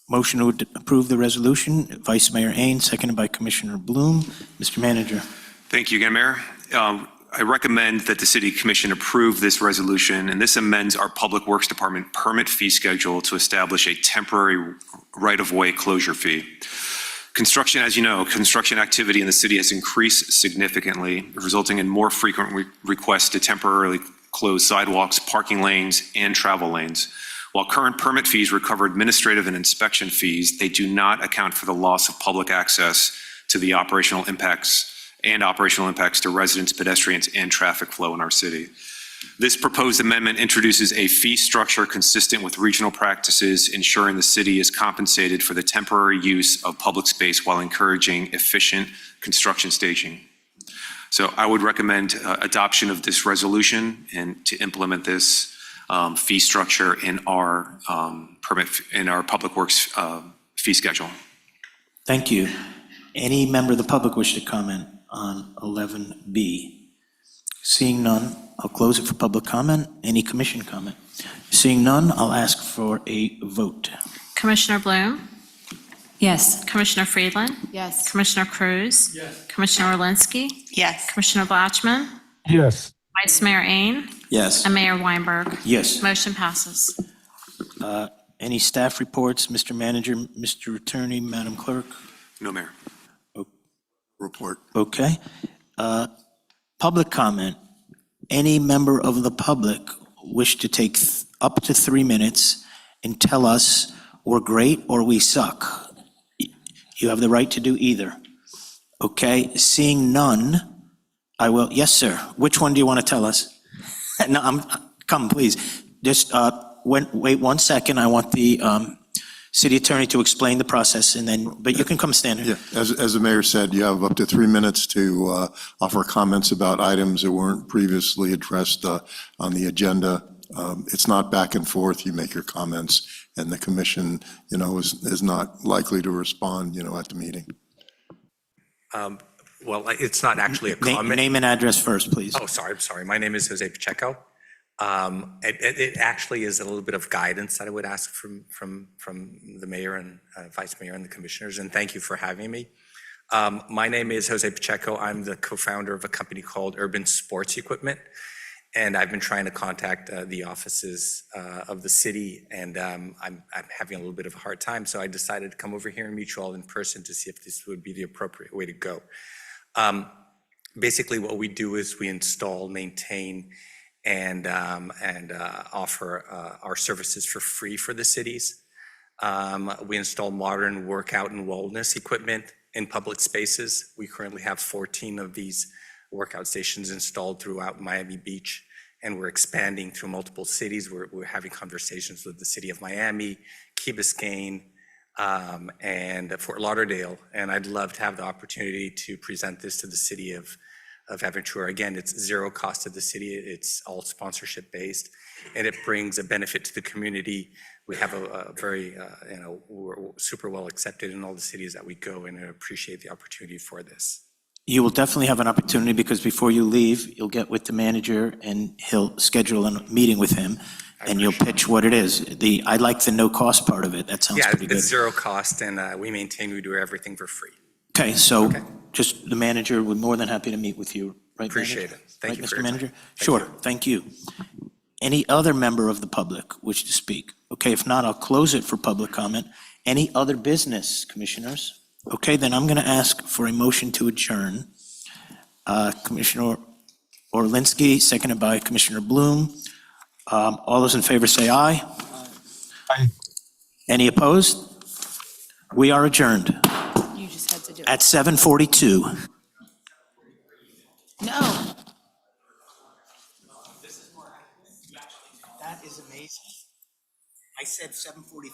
Motion to approve the resolution, Vice Mayor Ain, seconded by Commissioner Bloom. Mr. Manager. Thank you again, Mayor. I recommend that the City Commission approve this resolution, and this amends our Public Works Department permit fee schedule to establish a temporary right-of-way closure fee. Construction, as you know, construction activity in the city has increased significantly, resulting in more frequent requests to temporarily close sidewalks, parking lanes, and travel lanes. While current permit fees recover administrative and inspection fees, they do not account for the loss of public access to the operational impacts to residents, pedestrians, and traffic flow in our city. This proposed amendment introduces a fee structure consistent with regional practices, ensuring the city is compensated for the temporary use of public space while encouraging efficient construction staging. So I would recommend adoption of this resolution and to implement this fee structure in our public works fee schedule. Thank you. Any member of the public wish to comment on 11B? Seeing none, I'll close it for public comment. Any commission comment? Seeing none, I'll ask for a vote. Commissioner Bloom, Yes. Commissioner Freeland, Yes. Commissioner Cruz, Commissioner Orlinsky, Yes. Commissioner Blatchman, Yes. Vice Mayor Ain, Yes. and Mayor Weinberg. Yes. Motion passes. Any staff reports, Mr. Manager, Mr. Attorney, Madam Clerk? No, Mayor. Report. Okay. Public comment. Any member of the public wish to take up to 3 minutes and tell us we're great or we suck? You have the right to do either. Okay, seeing none, I will, yes, sir. Which one do you want to tell us? No, come, please. Just wait 1 second. I want the city attorney to explain the process, and then, but you can come stand here. Yeah, as the mayor said, you have up to 3 minutes to offer comments about items that weren't previously addressed on the agenda. It's not back and forth. You make your comments, and the commission, is not likely to respond, at the meeting. Well, it's not actually a comment. Name and address first, please. Oh, sorry, I'm sorry. My name is Jose Pacheco. It actually is a little bit of guidance that I would ask from the mayor and vice mayor and the commissioners, and thank you for having me. My name is Jose Pacheco. I'm the co-founder of a company called Urban Sports Equipment, And I've been trying to contact the offices of the city, and I'm having a little bit of a hard time, so I decided to come over here and meet you all in person to see if this would be the appropriate way to go. Basically, what we do is we install, maintain, and offer our services for free for the cities. We install modern workout and wellness equipment in public spaces. We currently have 14 of these workout stations installed throughout Miami Beach, and we're expanding through multiple cities. We're having conversations with the city of Miami, Key Biscayne, and Fort Lauderdale, and I'd love to have the opportunity to present this to the city of Aventura. Again, it's zero cost to the city, it's all sponsorship based, and it brings a benefit to the community. We have a very, we're super well accepted in all the cities that we go, and I appreciate the opportunity for this. You will definitely have an opportunity, because before you leave, you'll get with the manager and he'll schedule a meeting with him and you'll pitch what it is. I like the no cost part of it. That sounds pretty good. Yeah, it's zero cost, and we do everything for free. Okay, so just the manager, we're more than happy to meet with you, right? Appreciate Manager? it. Thank you Right, for Mr. your time. Manager? Sure, thank you. Any other member of the public wish to speak? Okay, if not, I'll close it for public comment. Any other business, commissioners? Okay, then I'm going to ask for a motion to adjourn. Commissioner Orlinsky, seconded by Commissioner Bloom. All those in favor say aye. Aye. Any opposed? We are adjourned You just had to do it. at 7:42. No. That is amazing. I said 7:43.